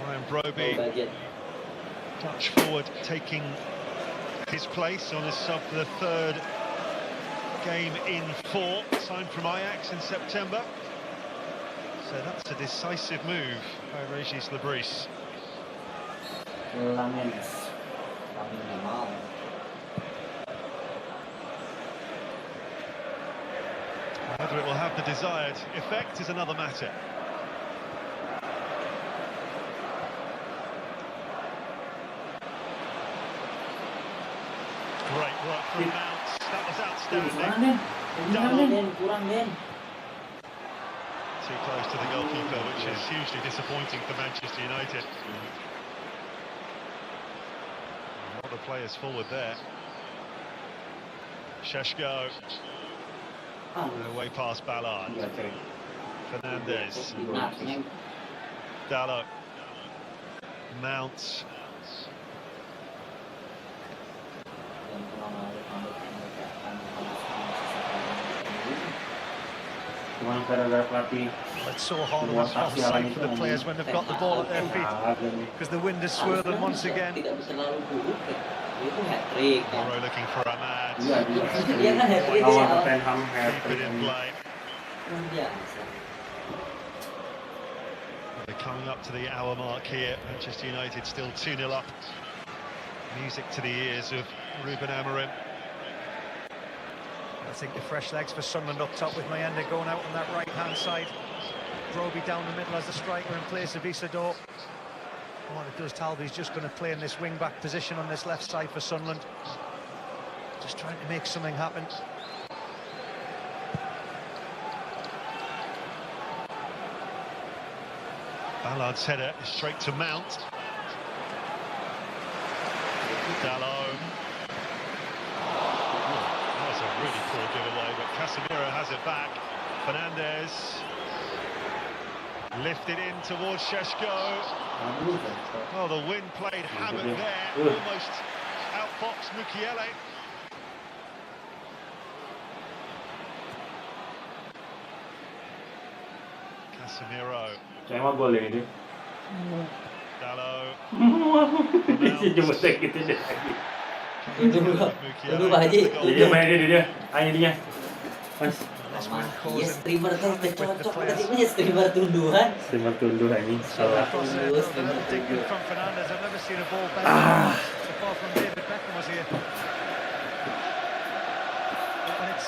Ryan Broby, Dutch forward, taking his place on his sub for the third game in 4, signed from Ajax in September. So that's a decisive move by Régis Lebris. Whether it will have the desired effect is another matter. Great work from Mount. That was outstanding. Too close to the goalkeeper, which is hugely disappointing for Manchester United. A lot of players forward there. Šeško. Away past Ballard. Fernandes. Dalot. Mount. It's so hard on the offside for the players when they've got the ball at their feet because the wind is swirling once again. Moro looking for Ahmad. Keep it in play. They're coming up to the hour mark here. Manchester United still 2-0 up. Music to the ears of Ruben Amorim. I think the fresh legs for Sunderland up top with Mayenda going out on that right-hand side. Broby down the middle as the striker in place of Isidore. And what it does, Talby's just going to play in this wing-back position on this left side for Sunderland. Just trying to make something happen. Ballard's header is straight to Mount. Dalot. That was a really poor giveaway, but Casemiro has it back. Fernandes lifted in towards Šeško. Oh, the wind played havoc there, almost outfoxed Mukiele. Casemiro. Emang gol ini. Dalot. Tunggu Pak Haji. Dia main dia. Ayo dia. Mas. Iya, streamer kan udah cocok berarti punya streamer tunduhan. Streamer tunduhan ini. Salah.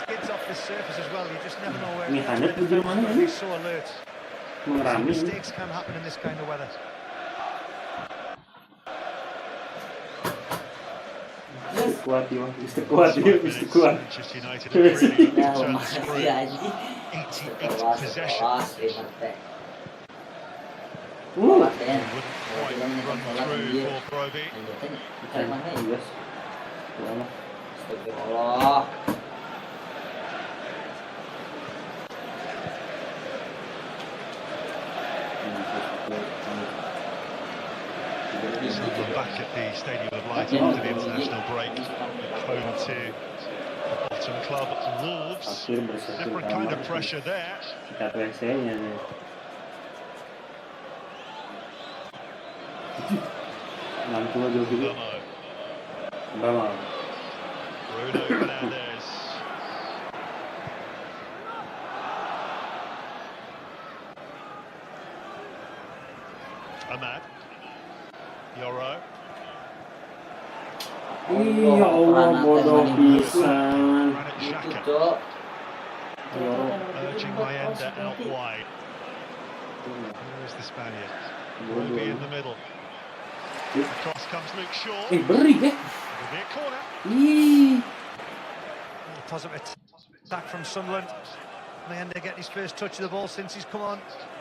skids off this surface as well. You just never know where Ini it's hanya tujuh mana be ini? so alert. Mengerami. Mistakes can happen in this kind of weather. Kuat ya, bisa kuat ya, bisa kuat. Manchester United have really looked to turn the screw. Ya jadi 88 possession. Sholat Wouldn't quite run through for Broby. Yes. Astagfirullah. Sunderland back at the Stadium of Light after the international break. Home to the bottom club, Wolves. Different kind of pressure there. Kita WC-nya nih. Nanti aja gitu. Bama. Bruno Fernandes. Ahmad. Yoro. Iya Allah, bodoh pisan. Urging Mayenda out wide. Where is the Spaniard? Broby in the middle. Across comes Luke Shaw. Beri deh. It'll be a corner. Positive attack from Sunderland. Mayenda getting his first touch of the ball since he's come on,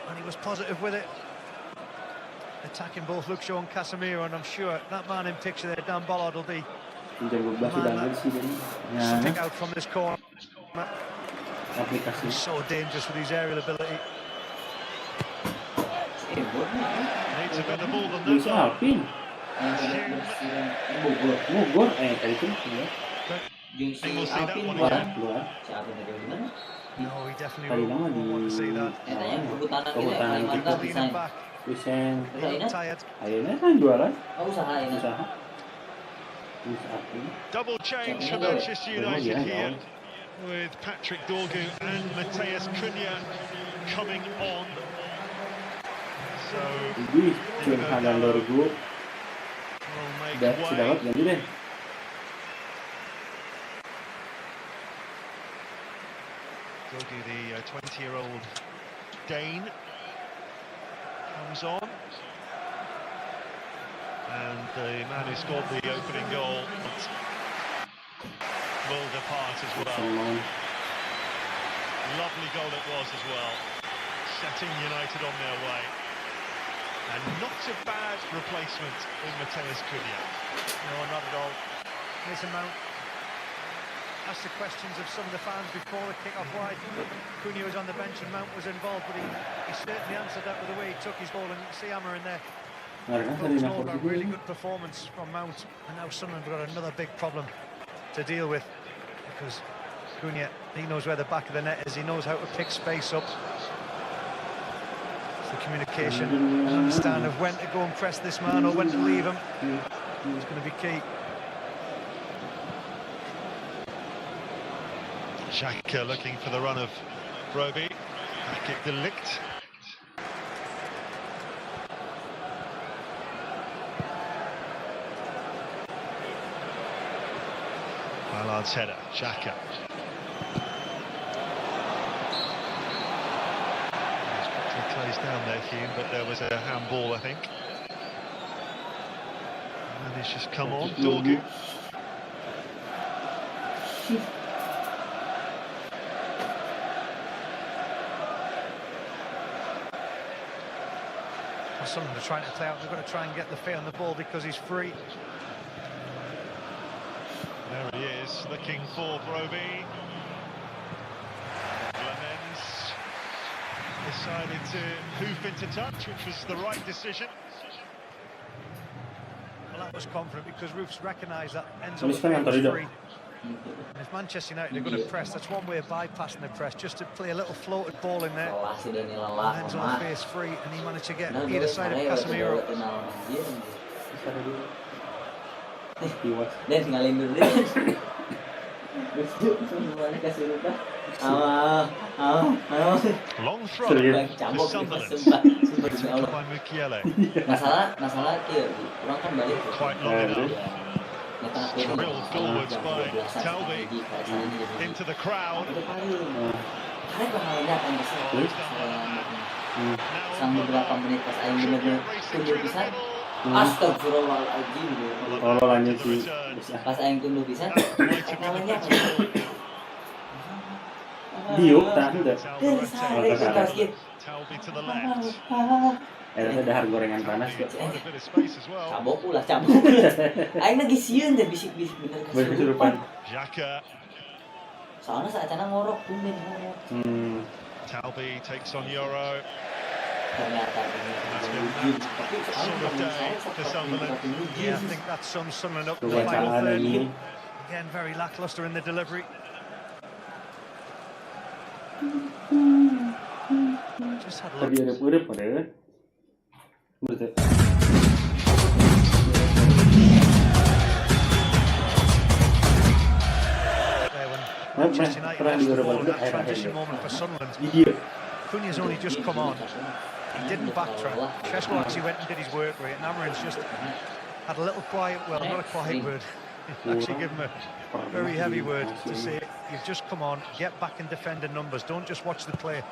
and he was positive with it. Attacking both Luke Shaw and Casemiro, and I'm sure that man in picture there, Dan Bollard, will be something out from this corner. He's so dangerous with his aerial ability. Needs to win the ball than Bisa that. Alvin. Bogor, tadi itu ya. Jungsi Alvin Luar. Si Alvin ada di mana? No, he definitely Tadi nama won't want to see that. Katanya kehutanan gitu, Kehutanan gitu. Kalimantan desain. Desain. Tired. Akhirnya kan jualan. Oh, usaha ini. Usaha. Double change for Manchester United here, with Patrick Dorgu and Matheus Cunha coming on. So Jadi, curhatan Dorgu will make sudah way. ganti deh. Dorgu, the 20-year-old Dane, comes on. And the man who scored the opening goal will depart as well. Lovely goal it was as well, setting United on their way. And not a bad replacement in Matheus Cunha. No, not at all. Mason Mount asked the questions of some of the fans before the kick-off why Cunha was on the bench and Mount was involved, but he certainly answered that with the way he took his goal, and you can see Hammer in there. A really good performance from Mount, and now Sunderland have got another big problem to deal with, because Cunha, he knows where the back of the net is, he knows how to pick space up. It's the communication and understand of when to go and press this man or when to leave him. It's going to be key. Xhaka looking for the run of Broby. Back at Delict. Ballard's header, Xhaka. Quickly closed down there, Hume, but there was a handball, I think. And he's just come on, Dorgu. Sunderland are trying to play out, they've got to try and get the fit on the ball because he's free. There he is, looking for Broby. Clemens decided to hoof into touch, which was the right decision. Well, that was confident because Roofs recognised that Enzo was free. And if Manchester United are going to press, that's one way of bypassing the press, just to play a little floated ball in there. And Enzo face free, and he managed to get either side of Casemiro. Dan tinggalin dulu deh. Semuanya kasih lupa. Long throw to Sunderland. By Mukiele. Masalah kia, orang kan balik. Quite long enough. Drilled forwards by Talby into the crowd. Sang beberapa menit pas aing bener-bener tunduh pisan. Astagfirullahaladzim. Kalau lanjut sih. Pas aing tunduh pisan, kalahnya Diuk tak udah. Talby to the left. Ada dahar gorengan panas kok. cabok ulah cabok. Aing lagi sieun teh bisik-bisik bener Kesurupan. Xhaka. Soalnya saacana ngorok tumben ngorok. Talby takes on Euro. Ternyata Sort of day for Sunderland. Yeah, I think that sums Sunderland up to the final third. Again, very lacklustre in the delivery. Just had a look. Tadi ada purep pada. Betul. Manchester United lost the ball in that transition moment for Sunderland. Cunha's only just come on. He didn't backtrack. Sheshko actually went and did his work rate, and Amarin's just had a little quiet, well, not a quiet word. Actually give him a very heavy word to say, you've just come on, get back and defend in numbers, don't just watch the play.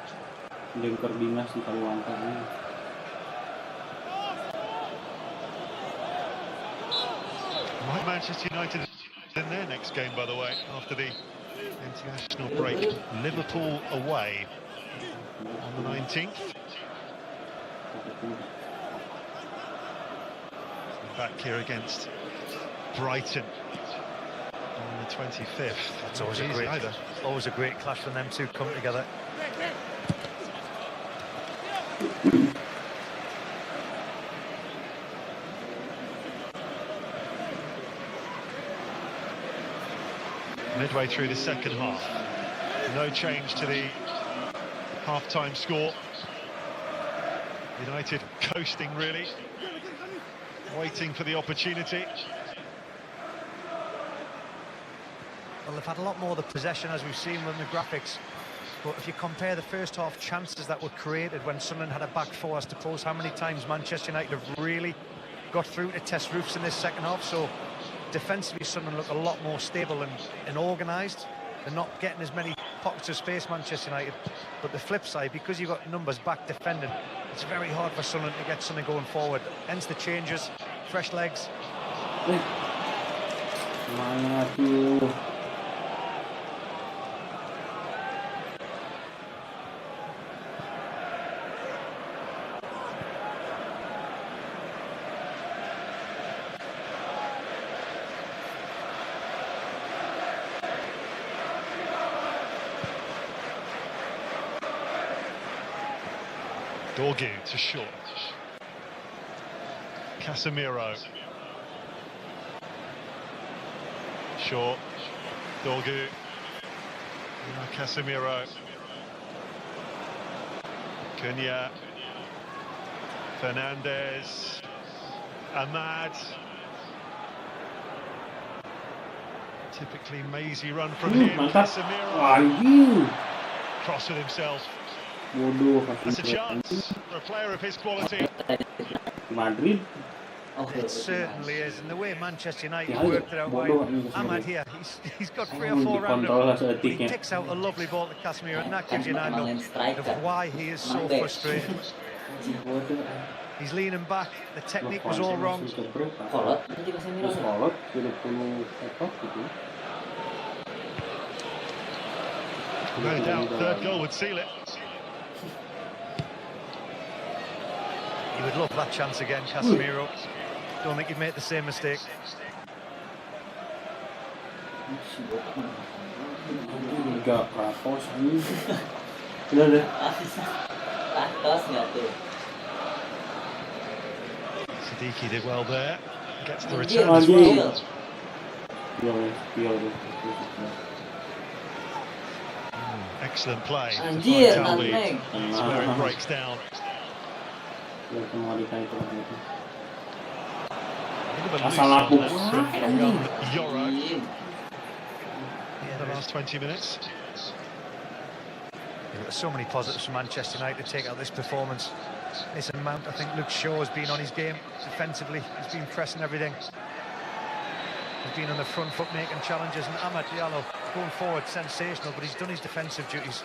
Manchester United in their next game, by the way, after the international break. Liverpool away on the 19th. Back here against Brighton on the 25th. That's always a great clash when them two come together. Midway through the second half, no change to the half-time score. United coasting, really, waiting for the opportunity. Well, they've had a lot more of the possession, as we've seen in the graphics. But if you compare the first half chances that were created when Sunderland had a back four, I suppose how many times Manchester United have really got through to test roofs in this second half. So defensively, Sunderland look a lot more stable and organised. They're not getting as many pockets of space, Manchester United. But the flip side, because you've got numbers back defending, it's very hard for Sunderland to get something going forward. Hence the changes, fresh legs. Dorgu to short. Casemiro. Short. Dorgu. Now Casemiro. Cunha. Fernandez. Ahmad. Typically mazy run from him. Casemiro. Cross with himself. That's a chance for a player of his quality. Madrid. It certainly is, and the way Manchester United worked it out wide. Ahmad here, he's got 3 or 4 around him. He kicks out a lovely ball to Casemiro, and that gives you an angle of why he is so frustrated. He's leaning back, the technique was all wrong. No doubt, third goal would seal it. He would love that chance again, Casemiro. Don't think he'd make the same mistake. Siddiqui did well there. Gets the return as well. Excellent play. Talby. That's where it breaks down. Euro. The last 20 minutes. There's so many positives for Manchester United to take out this performance. This amount, I think Luke Shaw has been on his game defensively. He's been pressing everything. has been on the front foot making challenges, and Amad Diallo going forward, sensational, but he's done his defensive duties.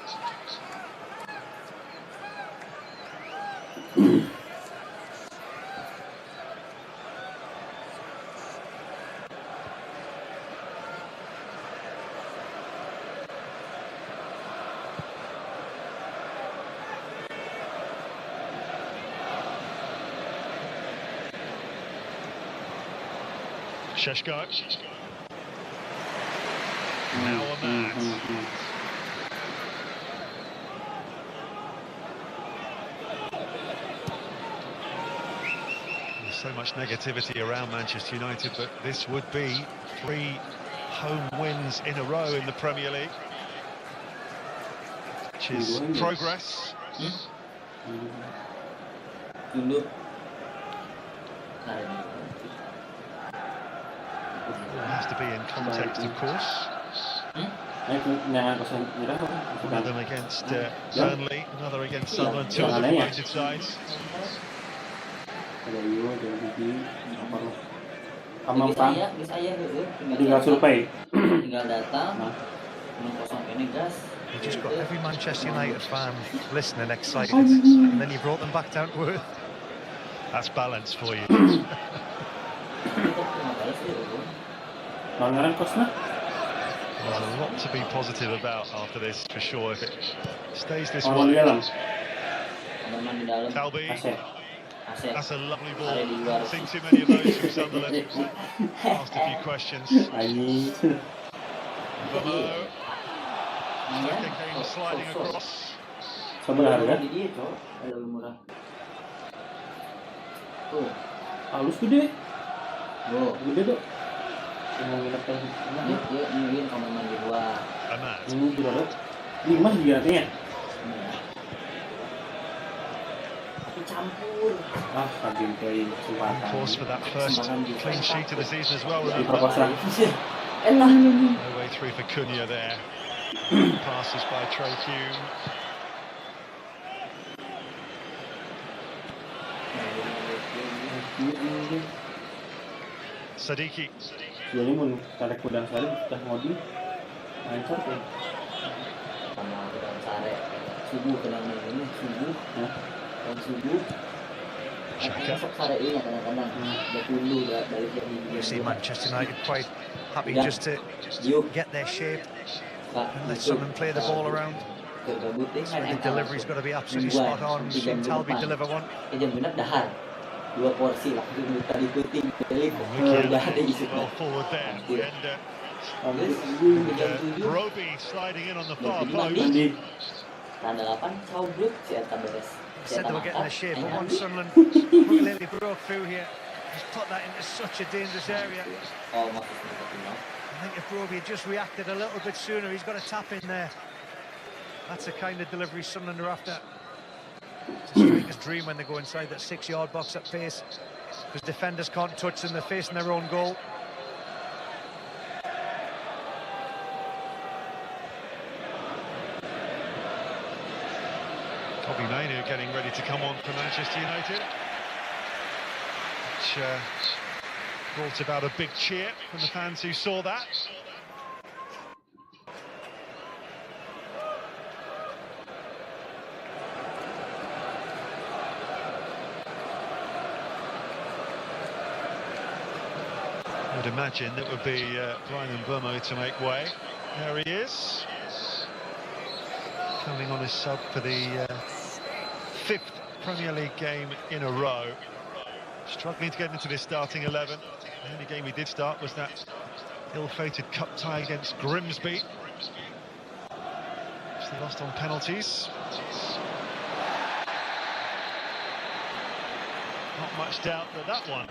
Sheshko. Now on that. There's so much negativity around Manchester United, but this would be 3 home wins in a row in the Premier League, which is progress. It has to be in context, of course. One of them against Burnley, another against Sunderland, 2 of the promoted sides. You just got every Manchester United fan listening excited, and then you brought them back down to earth. That's balance for you. There's a lot to be positive about after this, for sure, if it stays this way. Talby. That's a lovely ball. Haven't seen too many of those from Sunderland. Asked a few questions. Bomo. Second game sliding across. Halus gede. Gede tuh. Ini berapa? 5 juga artinya. Of course, for that first clean sheet of the season as well. No way through for Cunha there. Passes by Trey Hume. Sadiki. Jadi mun tarik kudang sari sudah ngodi. Lancar ya. Sama kudang sare. Subuh kenang ini subuh. Subuh. You see Manchester United quite happy just to get their shape and let someone play the ball around. So the delivery's got to be absolutely spot on. We've seen Talby deliver one. Dua porsi lah tadi puting well forward there. Roby sliding in on the far post. Tanda 8 Saudut si Eta beres. Said they were getting the shape, but once Sunderland completely broke through here, just put that into such a dangerous area. I think if Roby had just reacted a little bit sooner, he's got a tap in there. That's the kind of delivery Sunderland are after. It's a striker's dream when they go inside that 6-yard box at pace, because defenders can't touch them, they're facing their own goal. Bobby Mainu getting ready to come on for Manchester United, which brought about a big cheer from the fans who saw that. I'd imagine that would be Brian Mbeumo to make way. There he is, coming on as sub for the 5th Premier League game in a row. Struggling to get into this starting 11. The only game he did start was that ill-fated cup tie against Grimsby, which they lost on penalties. Not much doubt that that one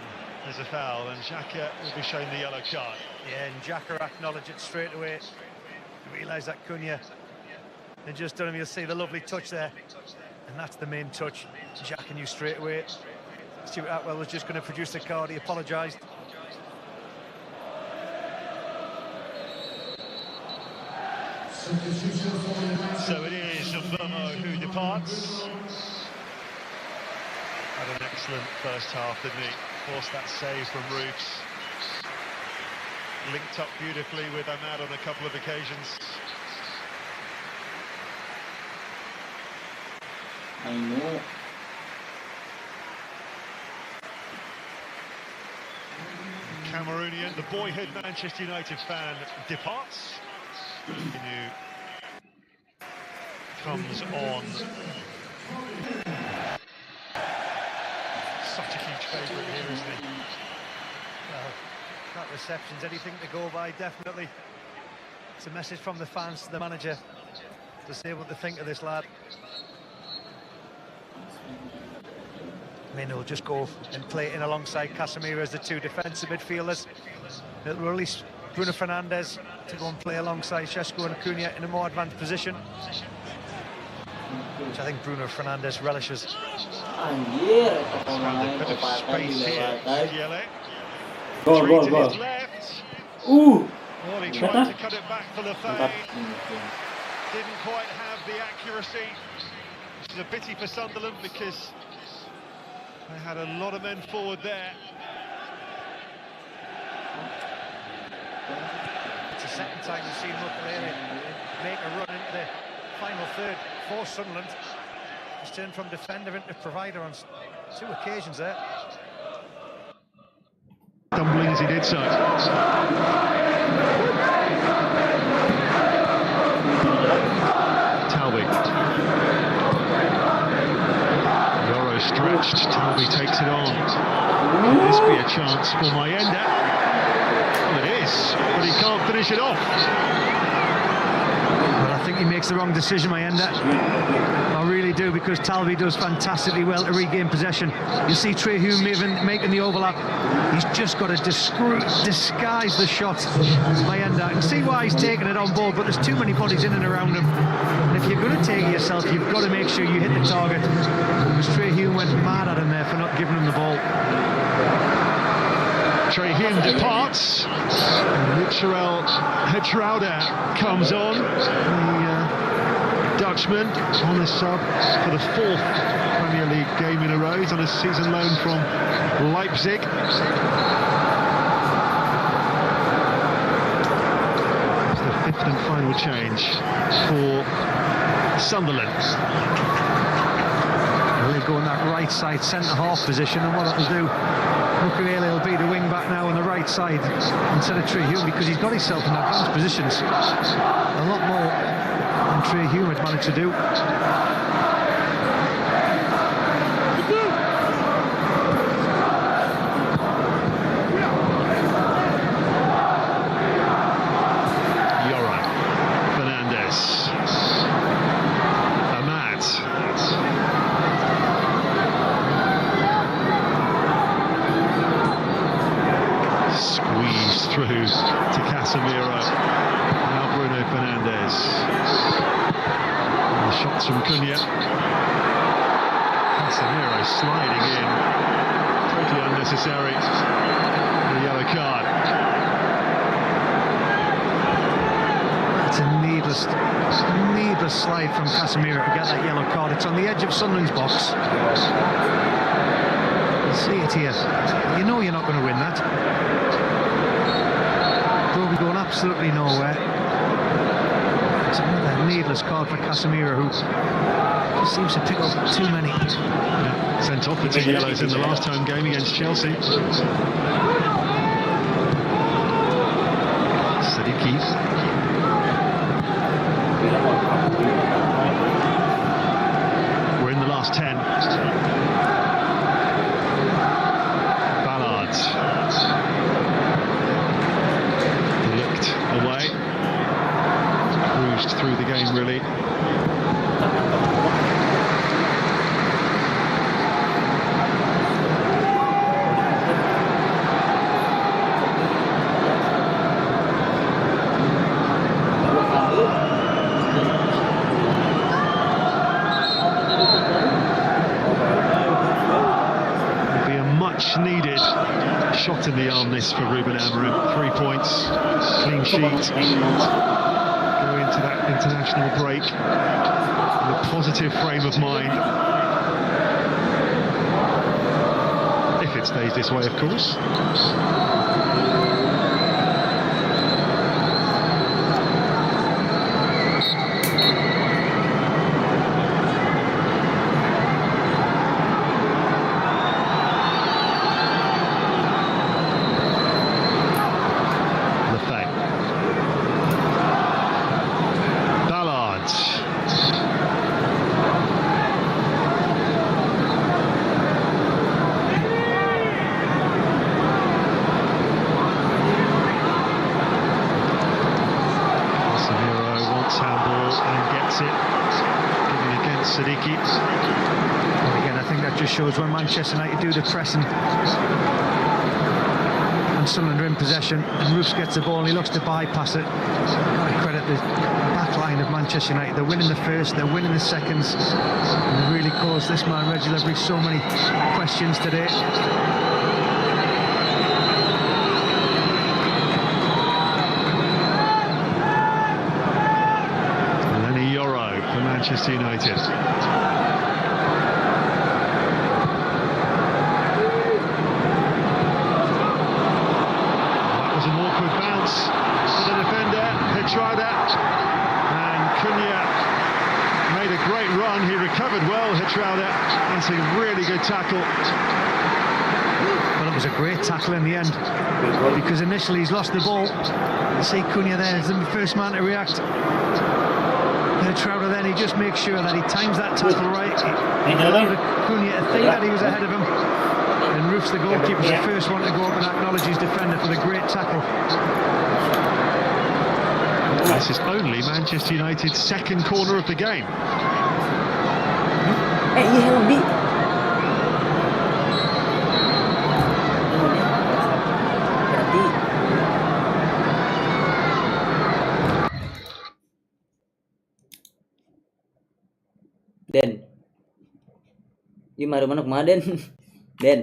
is a foul, and Xhaka will be shown the yellow card. Yeah, and Xhaka acknowledged it straight away. He realised that Cunha had just done him. You'll see the lovely touch there, and that's the main touch. Xhaka knew straight away. Stuart Atwell was just going to produce the card. He apologised. So it is Mbeumo who departs. Had an excellent first half, didn't he? Forced that save from Roofs. linked up beautifully with Ahmad on a couple of occasions. Ainu. Cameroonian, the boyhood Manchester United fan, departs. Inu comes on. Such a huge favourite here, isn't he? Well, that reception's anything to go by, definitely. It's a message from the fans to the manager to say what they think of this lad. Mino will just go and play in alongside Casemiro as the two defensive midfielders. It'll release Bruno Fernandes to go and play alongside Šeško and Acuna in a more advanced position, which I think Bruno Fernandes relishes. Anjir, Space here, Yele. Gol. Well, he tried to cut it back for Lefebvre. Didn't quite have the accuracy. Which is a pity for Sunderland because they had a lot of men forward there. It's the second time we've seen Mukulele make a run into the final third for Sunderland. He's turned from defender into provider on 2 occasions there. Stumbling as he did so. Talby. Yoro stretched, Talby takes it on. Could this be a chance for Mayenda? Well, it is, but he can't finish it off. Well, I think he makes the wrong decision, Mayenda. I really do, because Talby does fantastically well to regain possession. You see Trey Hume making the overlap. He's just got to disguise the shot, Mayenda. I can see why he's taking it on board, but there's too many bodies in and around him. And if you're going to take it yourself, you've got to make sure you hit the target. Because Trey Hume went mad at him there for not giving him the ball. Trey Hume departs. Mitchell Hetrauda comes on. The Dutchman on the sub for the 4th Premier League game in a row. He's on a season loan from Leipzig. It's the 5th and final change for Sunderland. They'll go in that right side centre-half position, and what that'll do, Mukulele will be the wing-back now on the right side instead of Trey Hume, because he's got himself in advanced positions. A lot more than Trey Hume had managed to do. Yoro, Fernandes, Ahmad. Squeezed through to Casemiro. Now Bruno Fernandes. And the shots from Cunha. Casemiro sliding in. Totally unnecessary. The yellow card. It's a needless slide from Casemiro to get that yellow card. It's on the edge of Sunderland's box. You see it here. You know you're not going to win that. Probably going absolutely nowhere. It's another needless card for Casemiro, who just seems to pick up too many. Yeah, sent off for 2 yellows in the last home game against Chelsea. Siddiqui. We're in the last 10. Ballard. Licked away. Cruised through the game, really. Needed shot in the arm this for Ruben Amorim. 3 points, clean sheet. Go into that international break in a positive frame of mind. If it stays this way, of course. Gets handball and gets it. Given against Siddiqui. And again, I think that just shows when Manchester United do the pressing and Sunderland are in possession and Roofs gets the ball and he looks to bypass it. I credit the back line of Manchester United. They're winning the first, they're winning the seconds, and they really caused this man Reggie Levery so many questions today. Lenny Yoro for Manchester United. To the defender, Hitrada, and Cunha made a great run. He recovered well, Hitrada. That's a really good tackle. Well, it was a great tackle in the end because initially he's lost the ball. You see Cunha there as the first man to react. Hitrada then he just makes sure that he times that tackle right. He allowed Cunha to think that he was ahead of him. And Roofs, the goalkeeper, is the first one to go up and acknowledge his defender for the great tackle. This is only Manchester United's second corner of the game. Iya helm Bi. Berarti Den. Ini mana kemana Den? Den.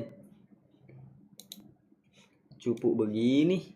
Cupu begini.